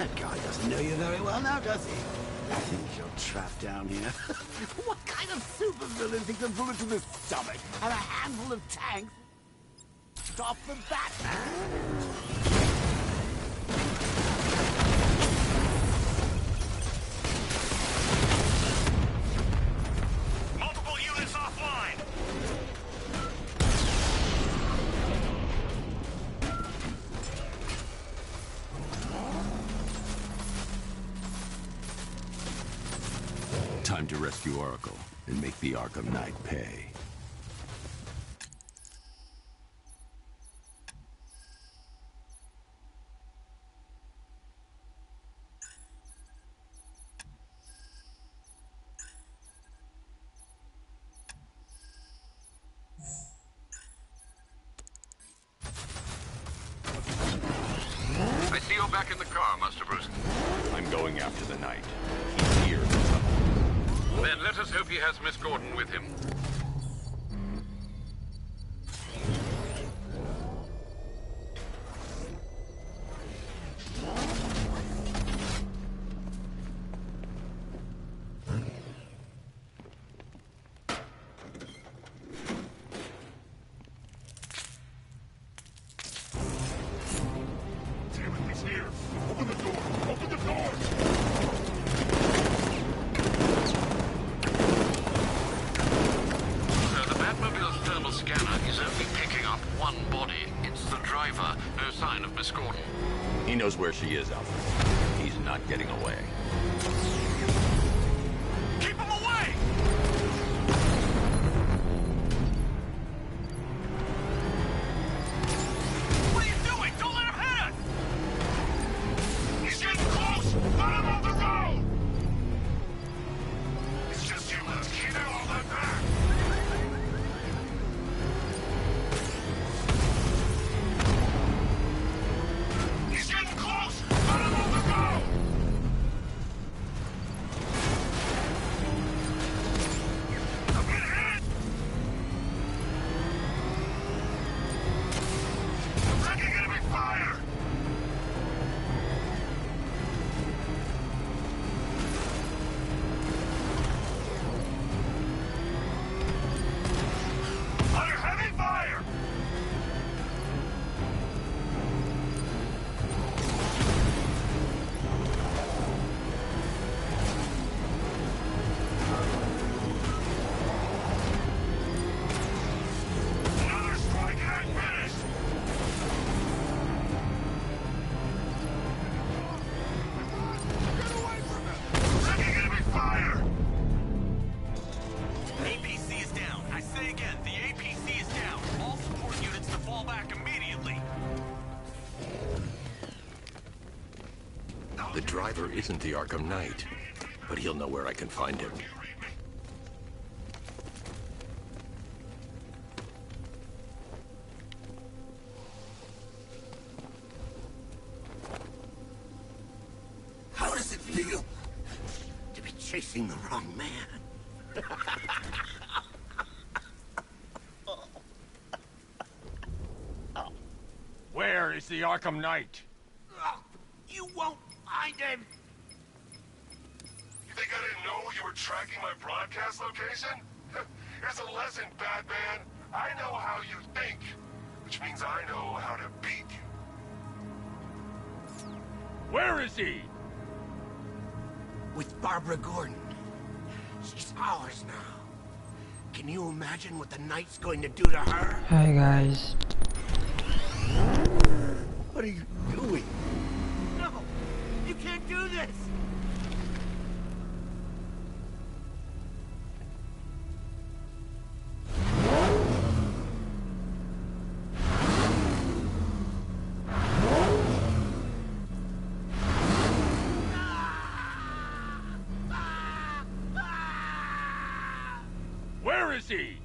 That guy doesn't know you very well now, does he? I think you're trapped down here. What kind of supervillain thinks a bullet to the stomach and a handful of tanks stop the Batman? Multiple units offline. Time to rescue Oracle and make the Arkham Knight pay. I see you're back in the car, Master Bruce. I'm going after the Knight. He's here for something. Then let us hope he has Miss Gordon with him. He's here. Open the door. Open the door. The Batmobile's thermal scanner is only picking up one body. It's the driver. No sign of Miss Gordon. He knows where she is, Alfred. He's not getting away. Keep him away! What are you doing? Don't let him hit us! He's getting close. Let him on the road. It's just you left. Keep it all that back. He's getting close. Let him on the road. I'm getting hit. I'm taking enemy fire. Under heavy fire! Another strike and I'm finished! Get away from him! Taking enemy fire! APC is down. I say again, the APC is down. All support units to fall back immediately. The driver isn't the Arkham Knight, but he'll know where I can find him. How does it feel to be chasing the wrong man? Where is the Arkham Knight? You won't find him! You think I didn't know you were tracking my broadcast location? Here's a lesson, Batman. I know how you think, which means I know how to beat you. Where is he? With Barbara Gordon. She's ours now. Can you imagine what the Knight's going to do to her? Hi guys. What are you doing? No! You can't do this! Where is he?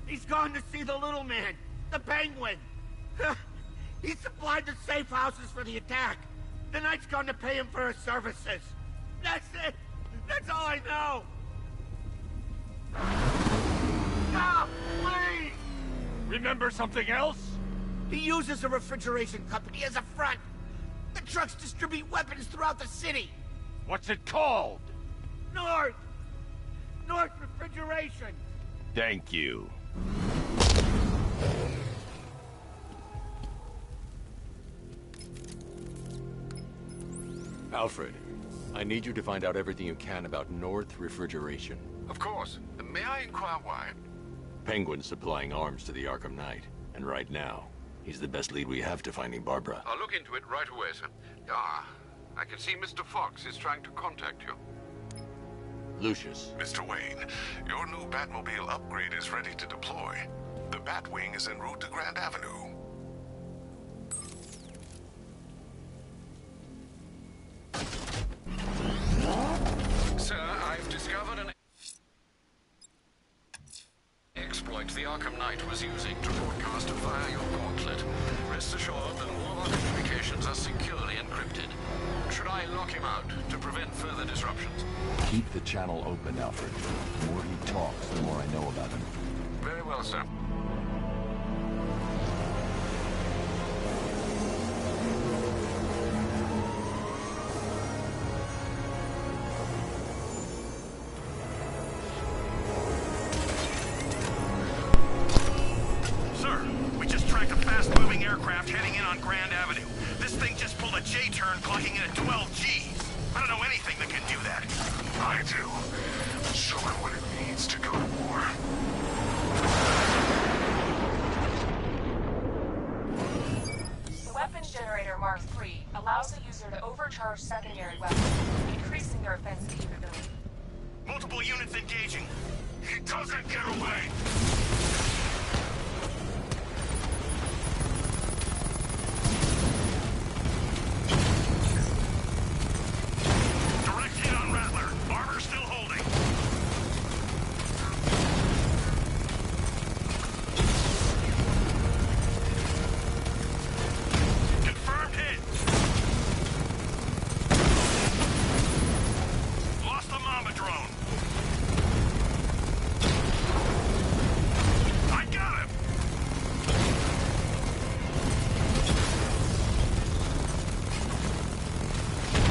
He's gone to see the little man, the Penguin. He supplied the safe houses for the attack. The Knight's gone to pay him for his services. That's it. That's all I know. Stop, please. Remember something else? He uses a refrigeration company as a front. The trucks distribute weapons throughout the city. What's it called? North Refrigeration. Thank you. Alfred, I need you to find out everything you can about North Refrigeration. Of course. May I inquire why? Penguin's supplying arms to the Arkham Knight, and right now, he's the best lead we have to finding Barbara. I'll look into it right away, sir. Ah, I can see Mr. Fox is trying to contact you. Lucius. Mr. Wayne, your new Batmobile upgrade is ready to deploy. The Batwing is en route to Grand Avenue. Sir, I've discovered an exploit the Arkham Knight was using to broadcast via your gauntlet. Rest assured that all of our communications are securely encrypted. Should I lock him out to prevent further disruptions? Keep the channel open, Alfred. The more he talks, the more I know about him. Very well, sir. Sir, we just tracked a fast-moving aircraft heading in on Grand Avenue. This thing just pulled a J-turn, clocking in at 12 Gs. I don't know anything that can do that. I do. Show it what it needs to go to war. The weapons generator Mark III allows the user to overcharge secondary weapons, increasing their offensive capability. Multiple units engaging. He doesn't get away! Direct hit on Rattler. Armor still holding. Confirmed hit. Lost the Mama drone. I got him.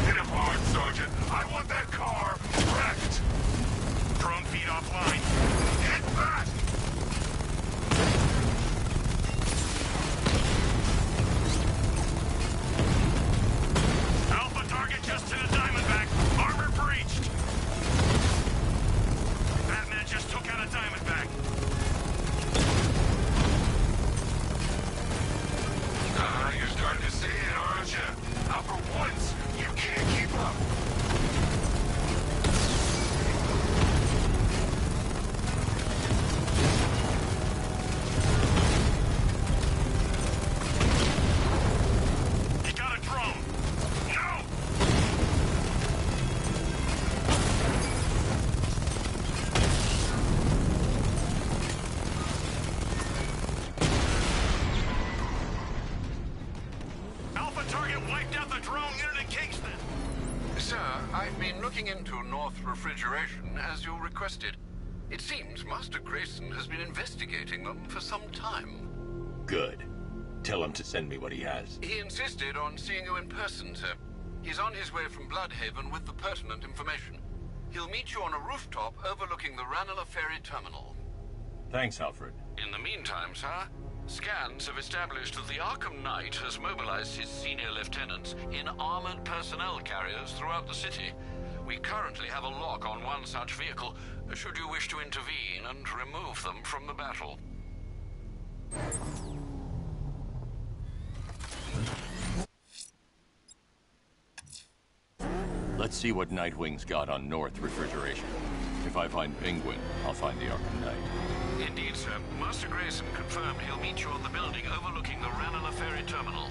Hit him hard, Sergeant. I want that car wrecked. Drone feed offline. Hit back! Alpha target just to the Diamondback. Armor breached. Batman just took out a Diamondback. You're starting to see it, aren't you? Now for once, you can't keep up. He got a drone. No! Alpha target wiped out the drone unit in Kingston. Sir, I've been looking into North Refrigeration as you requested. It seems Master Grayson has been investigating them for some time. Good. Tell him to send me what he has. He insisted on seeing you in person, sir. He's on his way from Bloodhaven with the pertinent information. He'll meet you on a rooftop overlooking the Ranelagh Ferry Terminal. Thanks, Alfred. In the meantime, sir, scans have established that the Arkham Knight has mobilized his senior lieutenants in armored personnel carriers throughout the city. We currently have a lock on one such vehicle, should you wish to intervene and remove them from the battle. Let's see what Nightwing's got on North Refrigeration. If I find Penguin, I'll find the Arkham Knight. Indeed, sir. Master Grayson confirmed he'll meet you on the building overlooking the Ranelagh Ferry Terminal.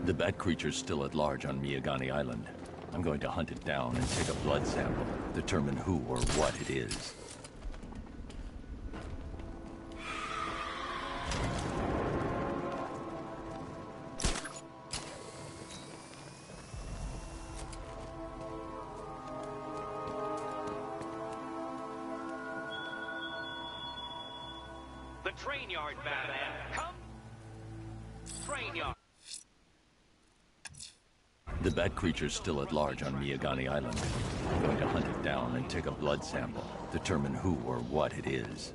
The bat creature's still at large on Miyagani Island. I'm going to hunt it down and take a blood sample, determine who or what it is. The train yard, Batman. Come. Train yard. The bat creature's still at large on Miyagani Island. I'm going to hunt it down and take a blood sample, determine who or what it is.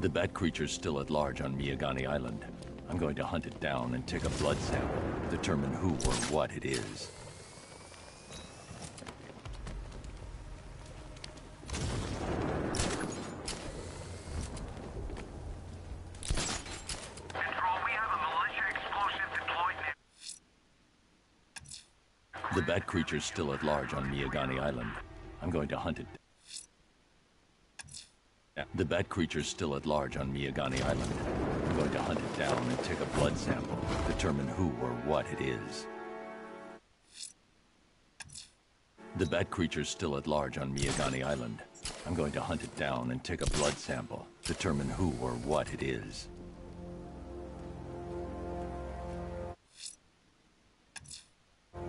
The bat creature's still at large on Miyagani Island. I'm going to hunt it down and take a blood sample, determine who or what it is. Control, we have a militia explosive deployed near... The bat creature's still at large on Miyagani Island. I'm going to hunt it. The bat creature's still at large on Miyagani Island. I'm going to hunt it down and take a blood sample, determine who or what it is. The bat creature's still at large on Miyagani Island. I'm going to hunt it down and take a blood sample, determine who or what it is.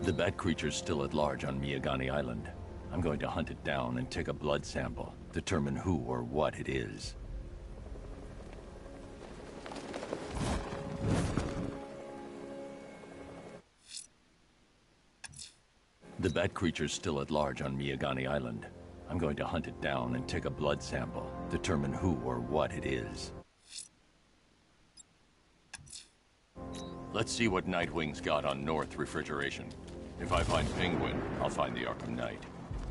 The bat creature's still at large on Miyagani Island. I'm going to hunt it down and take a blood sample, determine who or what it is. The bat creature's still at large on Miyagani Island. I'm going to hunt it down and take a blood sample, determine who or what it is. Let's see what Nightwing's got on North Refrigeration. If I find Penguin, I'll find the Arkham Knight.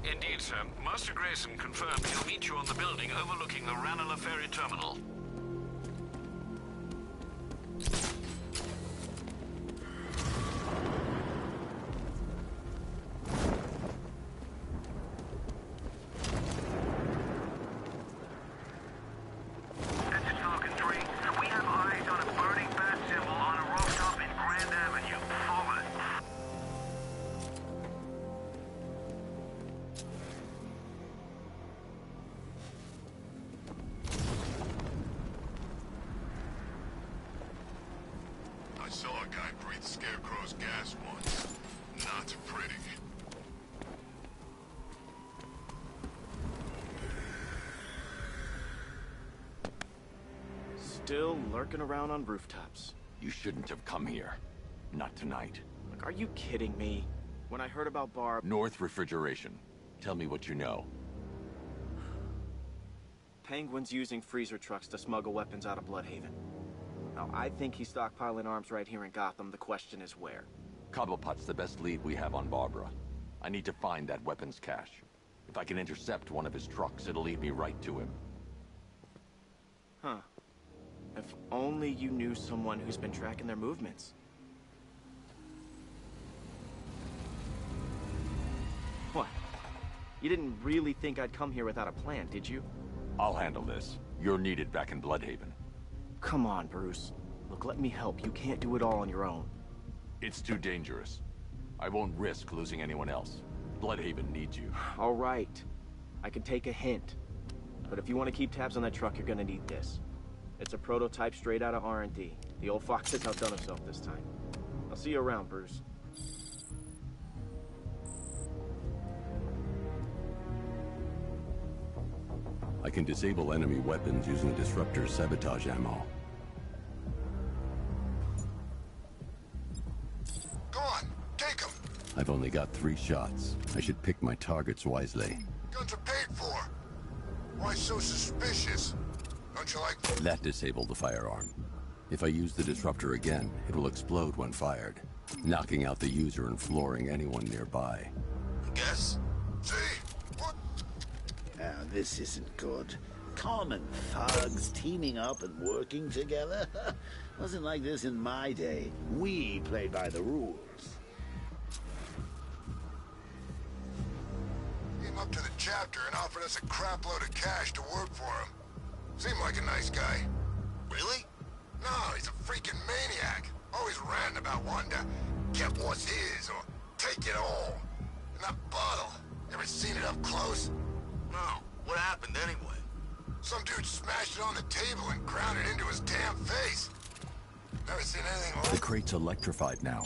Indeed, sir. Master Grayson confirmed he'll meet you on the building overlooking the Ranelagh Ferry Terminal. I saw a guy breathe Scarecrow's gas once. Not pretty. Still lurking around on rooftops. You shouldn't have come here. Not tonight. Look, are you kidding me? When I heard about Barb... North Refrigeration. Tell me what you know. Penguin's using freezer trucks to smuggle weapons out of Bloodhaven. Now, I think he's stockpiling arms right here in Gotham. The question is where. Cobblepot's the best lead we have on Barbara. I need to find that weapons cache. If I can intercept one of his trucks, it'll lead me right to him. Huh. If only you knew someone who's been tracking their movements. What? You didn't really think I'd come here without a plan, did you? I'll handle this. You're needed back in Bloodhaven. Come on, Bruce. Look, let me help. You can't do it all on your own. It's too dangerous. I won't risk losing anyone else. Bloodhaven needs you. All right. I can take a hint. But if you want to keep tabs on that truck, you're gonna need this. It's a prototype straight out of R&D. The old fox has outdone himself this time. I'll see you around, Bruce. I can disable enemy weapons using Disruptor's sabotage ammo. Go on, take him. I've only got 3 shots. I should pick my targets wisely. Guns are paid for. Why so suspicious? Don't you like... That disabled the firearm. If I use the Disruptor again, it will explode when fired, knocking out the user and flooring anyone nearby. Guess? See? What? Now, this isn't good. Common thugs teaming up and working together? Wasn't like this in my day. We played by the rules. Came up to the chapter and offered us a crap load of cash to work for him. Seemed like a nice guy. Really? No, he's a freaking maniac. Always ranting about wanting to get what's his or take it all. And that bottle, every seen it up close? No. What happened anyway? Some dude smashed it on the table and ground it into his damn face. Never seen anything like it. The crate's electrified now.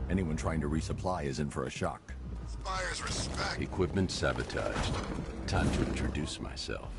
Anyone trying to resupply is in for a shock. Inspires respect. Equipment sabotaged. Time to introduce myself.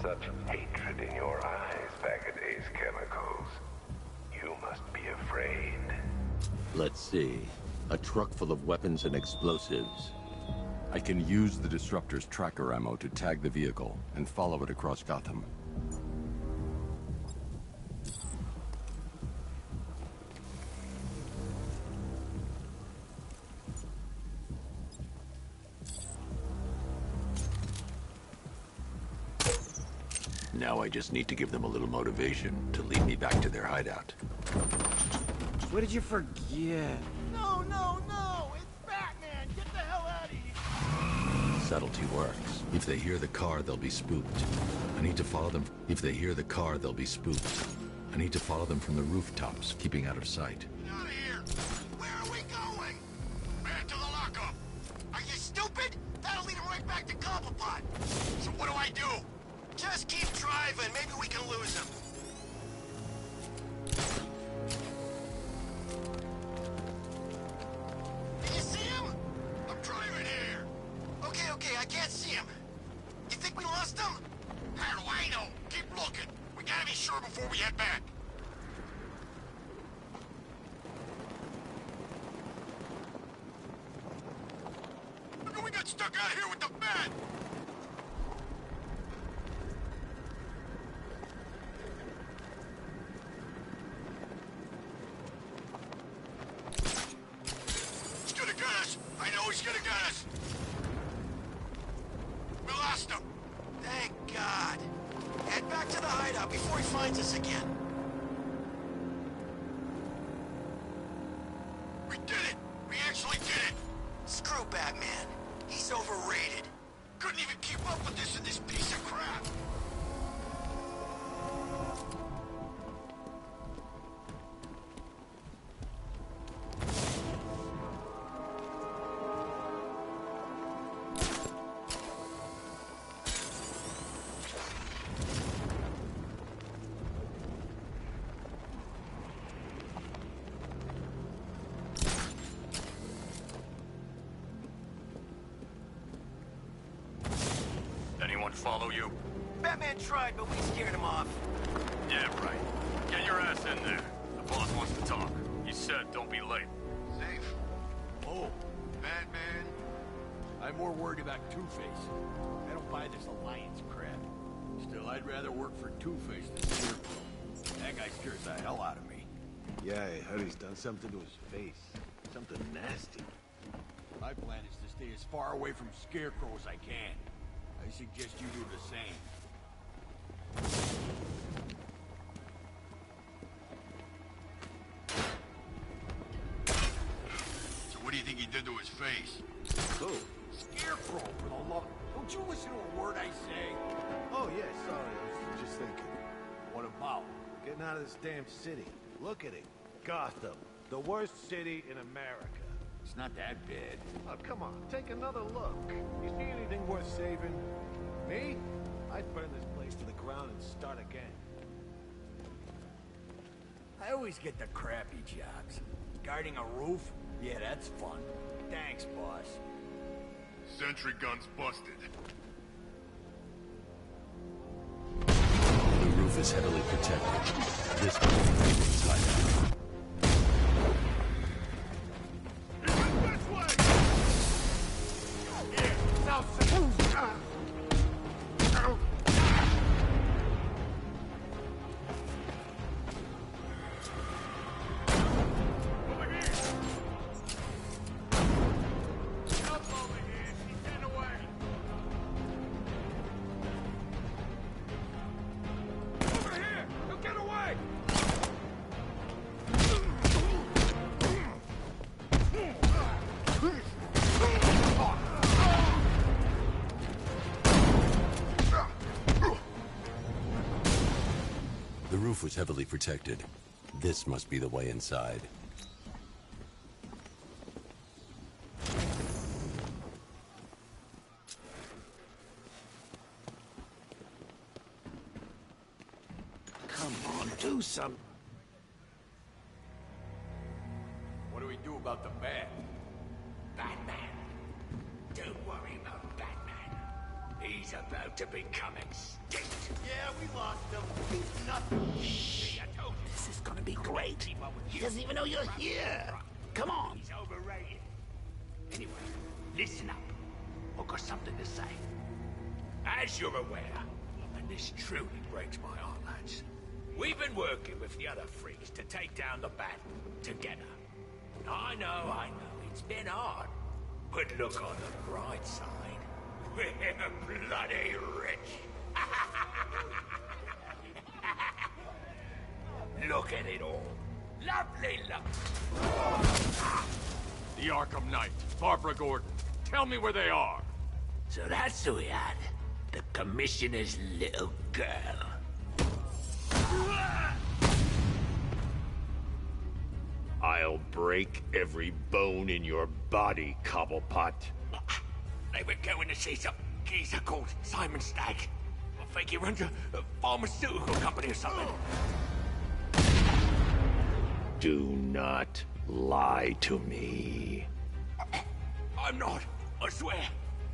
Such hatred in your eyes, Bagada's chemicals. You must be afraid. Let's see. A truck full of weapons and explosives. I can use the disruptor's tracker ammo to tag the vehicle and follow it across Gotham. Now I just need to give them a little motivation to lead me back to their hideout. What did you forget? No, no, no! It's Batman! Get the hell out of here! Subtlety works. If they hear the car, they'll be spooked. I need to follow them. If they hear the car, they'll be spooked. I need to follow them from the rooftops, keeping out of sight. Get out of here! Where are we going? Back to the lockup! Are you stupid? That'll lead him right back to Cobblepot! So what do I do? Just keep driving. Maybe we can lose him. Can you see him? I'm driving here. Okay, I can't see him. You think we lost him? How do I know? Keep looking. We gotta be sure before we head back. Look, we got stuck out here with the bat. He's gonna get us. We lost him. Thank God. Head back to the hideout before he finds us again. We did it. We actually did it. Screw Batman. He's overrated. Couldn't even keep up with this in this piece of crap. Follow you? Batman tried, but we scared him off. Yeah, right. Get your ass in there. The boss wants to talk. He said don't be late. Safe. Oh, Batman. I'm more worried about Two-Face. I don't buy this alliance crap. Still, I'd rather work for Two-Face than Scarecrow. That guy scares the hell out of me. Yeah, I heard he's done something to his face. Something nasty. My plan is to stay as far away from Scarecrow as I can. I suggest you do the same. So what do you think he did to his face? Who? Scarecrow, for the love... Don't you listen to a word I say? Oh, yeah, sorry. I was just thinking. What about? Getting out of this damn city. Look at it. Gotham. The worst city in America. It's not that bad. Oh, come on. Take another look. You see anything worth saving? Me? I'd burn this place to the ground and start again. I always get the crappy jobs. Guarding a roof? Yeah, that's fun. Thanks, boss. Sentry gun's busted. The roof is heavily protected. This will be the inside out. The roof was heavily protected. This must be the way inside. Come on, do some. What do we do about the bat? Batman. Don't worry about Batman. He's about to become extinct. Yeah, we lost him. He's nothing. This is gonna be great. He doesn't even know you're here. Come on. He's overrated. Anyway, listen up. I've got something to say. As you're aware, and this truly breaks my heart, lads, we've been working with the other freaks to take down the Bat together. I know, it's been hard. But look on the bright side. We're bloody rich. Look at it all. Lovely luck. The Arkham Knight, Barbara Gordon. Tell me where they are. So that's who we had. The Commissioner's little girl. I'll break every bone in your body, Cobblepot. They were going to see some geezer called Simon Stagg. I think he runs a pharmaceutical company or something. Do not lie to me. I'm not, I swear.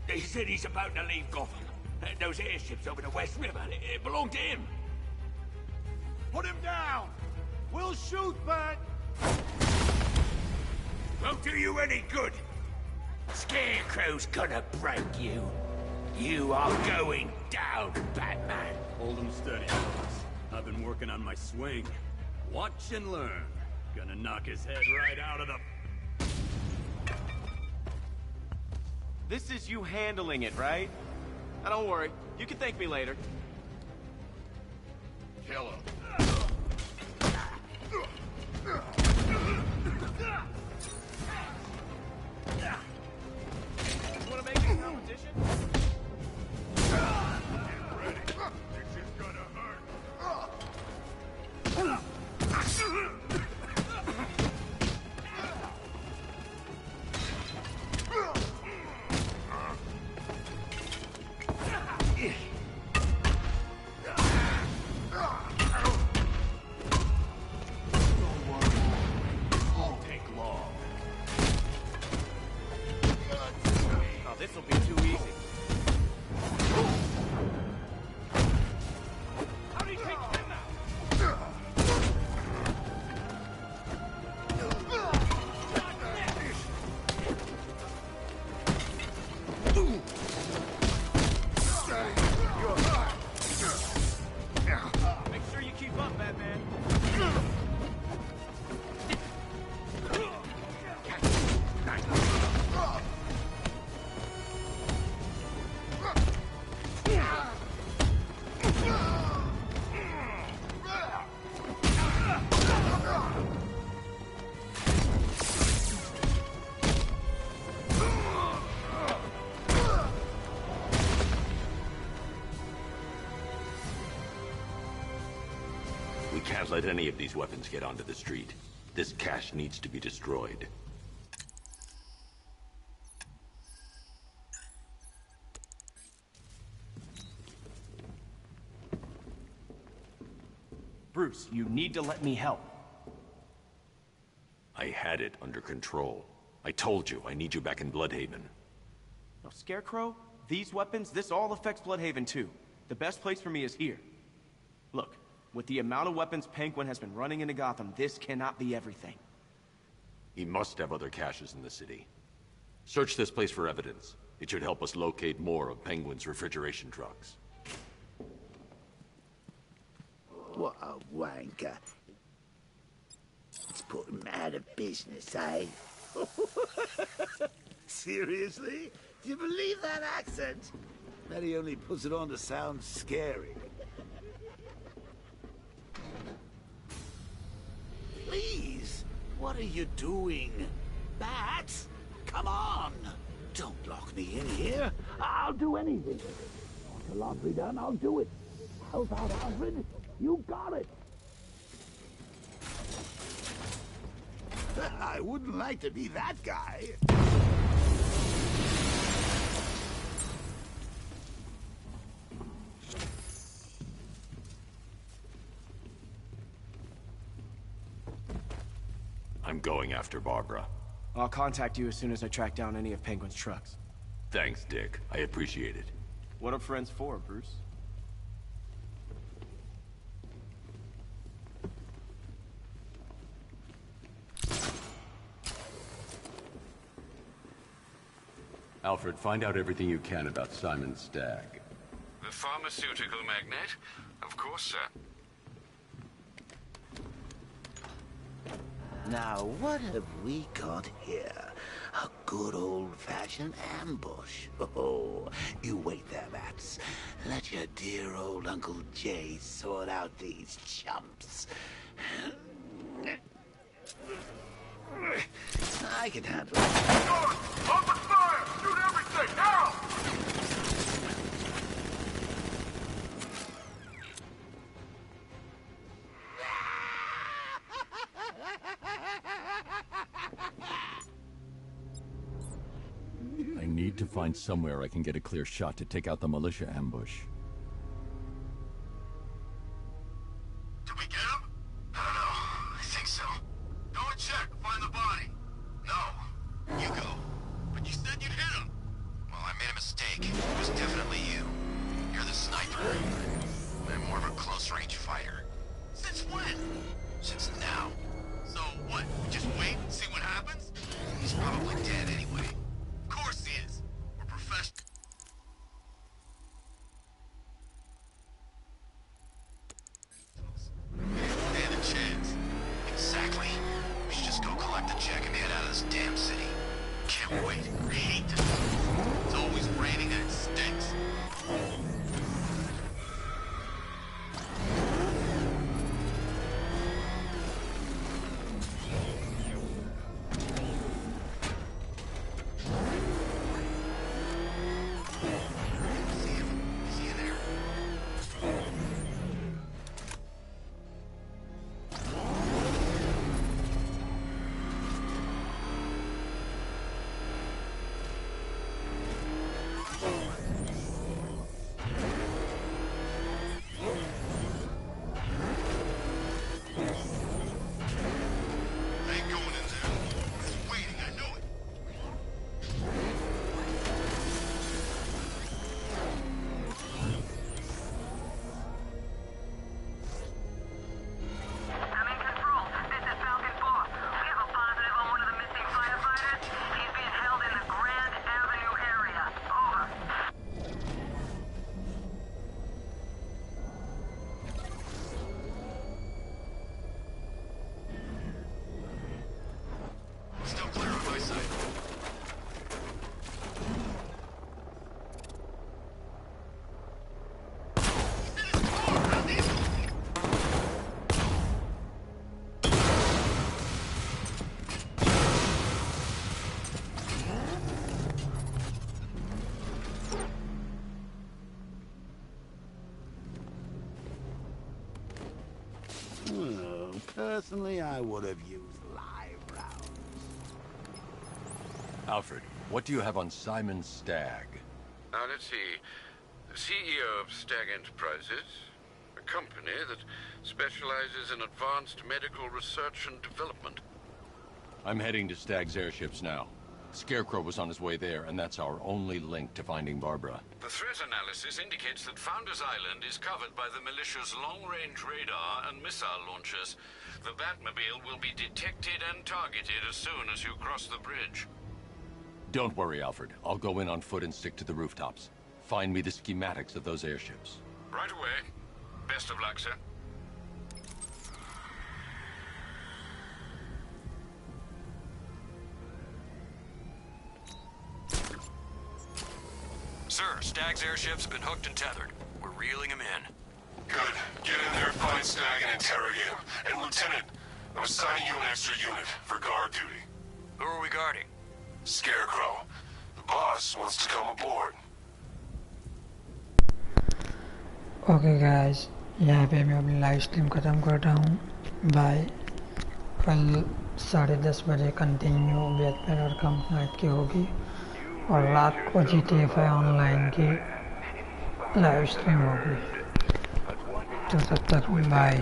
They said he's about to leave Gotham. Those airships over the West River, it belonged to him. Put him down! We'll shoot, Bat! Won't do you any good. Scarecrow's gonna break you. You are going down, Batman. Hold him steady, fellas. I've been working on my swing. Watch and learn. Gonna knock his head right out of the... This is you handling it, right? Now don't worry. You can thank me later. Kill him. You wanna make it a competition? Get ready. This is gonna hurt. This'll be too easy. How do you take him out? Make sure you keep up, Batman. We can't let any of these weapons get onto the street. This cache needs to be destroyed. Bruce, you need to let me help. I had it under control. I told you, I need you back in Bloodhaven. No, Scarecrow, these weapons, this all affects Bloodhaven too. The best place for me is here. Look, with the amount of weapons Penguin has been running into Gotham, this cannot be everything. He must have other caches in the city. Search this place for evidence. It should help us locate more of Penguin's refrigeration trucks. What a wanker. Let's put him out of business, eh? Seriously? Do you believe that accent? Bet he only puts it on to sound scary. Please, what are you doing? Bats? Come on! Don't lock me in here. I'll do anything. Want the laundry done? I'll do it. Help out, Alfred. You got it. I wouldn't like to be that guy. I'm going after Barbara. I'll contact you as soon as I track down any of Penguin's trucks. Thanks, Dick. I appreciate it. What are friends for, Bruce? Alfred, find out everything you can about Simon Stagg. The pharmaceutical magnate? Of course, sir. Now, what have we got here? A good old-fashioned ambush. Oh, you wait there, Bats. Let your dear old Uncle Jay sort out these chumps. I can handle it. Open fire! Shoot everything! Now! I need to find somewhere I can get a clear shot to take out the militia ambush. Did we get him? I don't know. I think so. Go and check. Find the body. No. You go. But you said you'd hit him. Well, I made a mistake. It was definitely you. You're the sniper. I'm more of a close-range fighter. Since when? Since now. So what? We just wait and see what happens? He's probably dead anyway. Of course he is. We're professionals. Stand a chance. Exactly. We should just go collect the check and head out of this damn city. Can't wait. I hate this. It's always raining and it stinks. Still clear on my side. Oh, personally, I would have used live rounds. Alfred, what do you have on Simon Stagg? Now, let's see. The CEO of Stagg Enterprises, a company that specializes in advanced medical research and development. I'm heading to Stagg's airships now. Scarecrow was on his way there, and that's our only link to finding Barbara. The threat analysis indicates that Founders Island is covered by the militia's long-range radar and missile launchers. The Batmobile will be detected and targeted as soon as you cross the bridge. Don't worry, Alfred. I'll go in on foot and stick to the rooftops. Find me the schematics of those airships. Right away. Best of luck, sir. Sir, Stagg's airships have been hooked and tethered. We're reeling him in. Good. Get in there, find Stagg, and interrogate him. And Lieutenant, I'm assigning you an extra unit for guard duty. Who are we guarding? Scarecrow. The boss wants to come aboard. Okay guys, यहाँ पे मैं अपनी live stream ख़त्म कर रहा हूँ. Bye. कल 10:30 बजे कंटिन्यू बैटमैन आर्कम नाइट की होगी और रात को GTA 5 ऑनलाइन की लाइव स्ट्रीम होगी. तो तब तक बाय.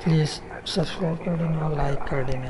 प्लीज़ सब्सक्राइब कर देना और लाइक कर देना.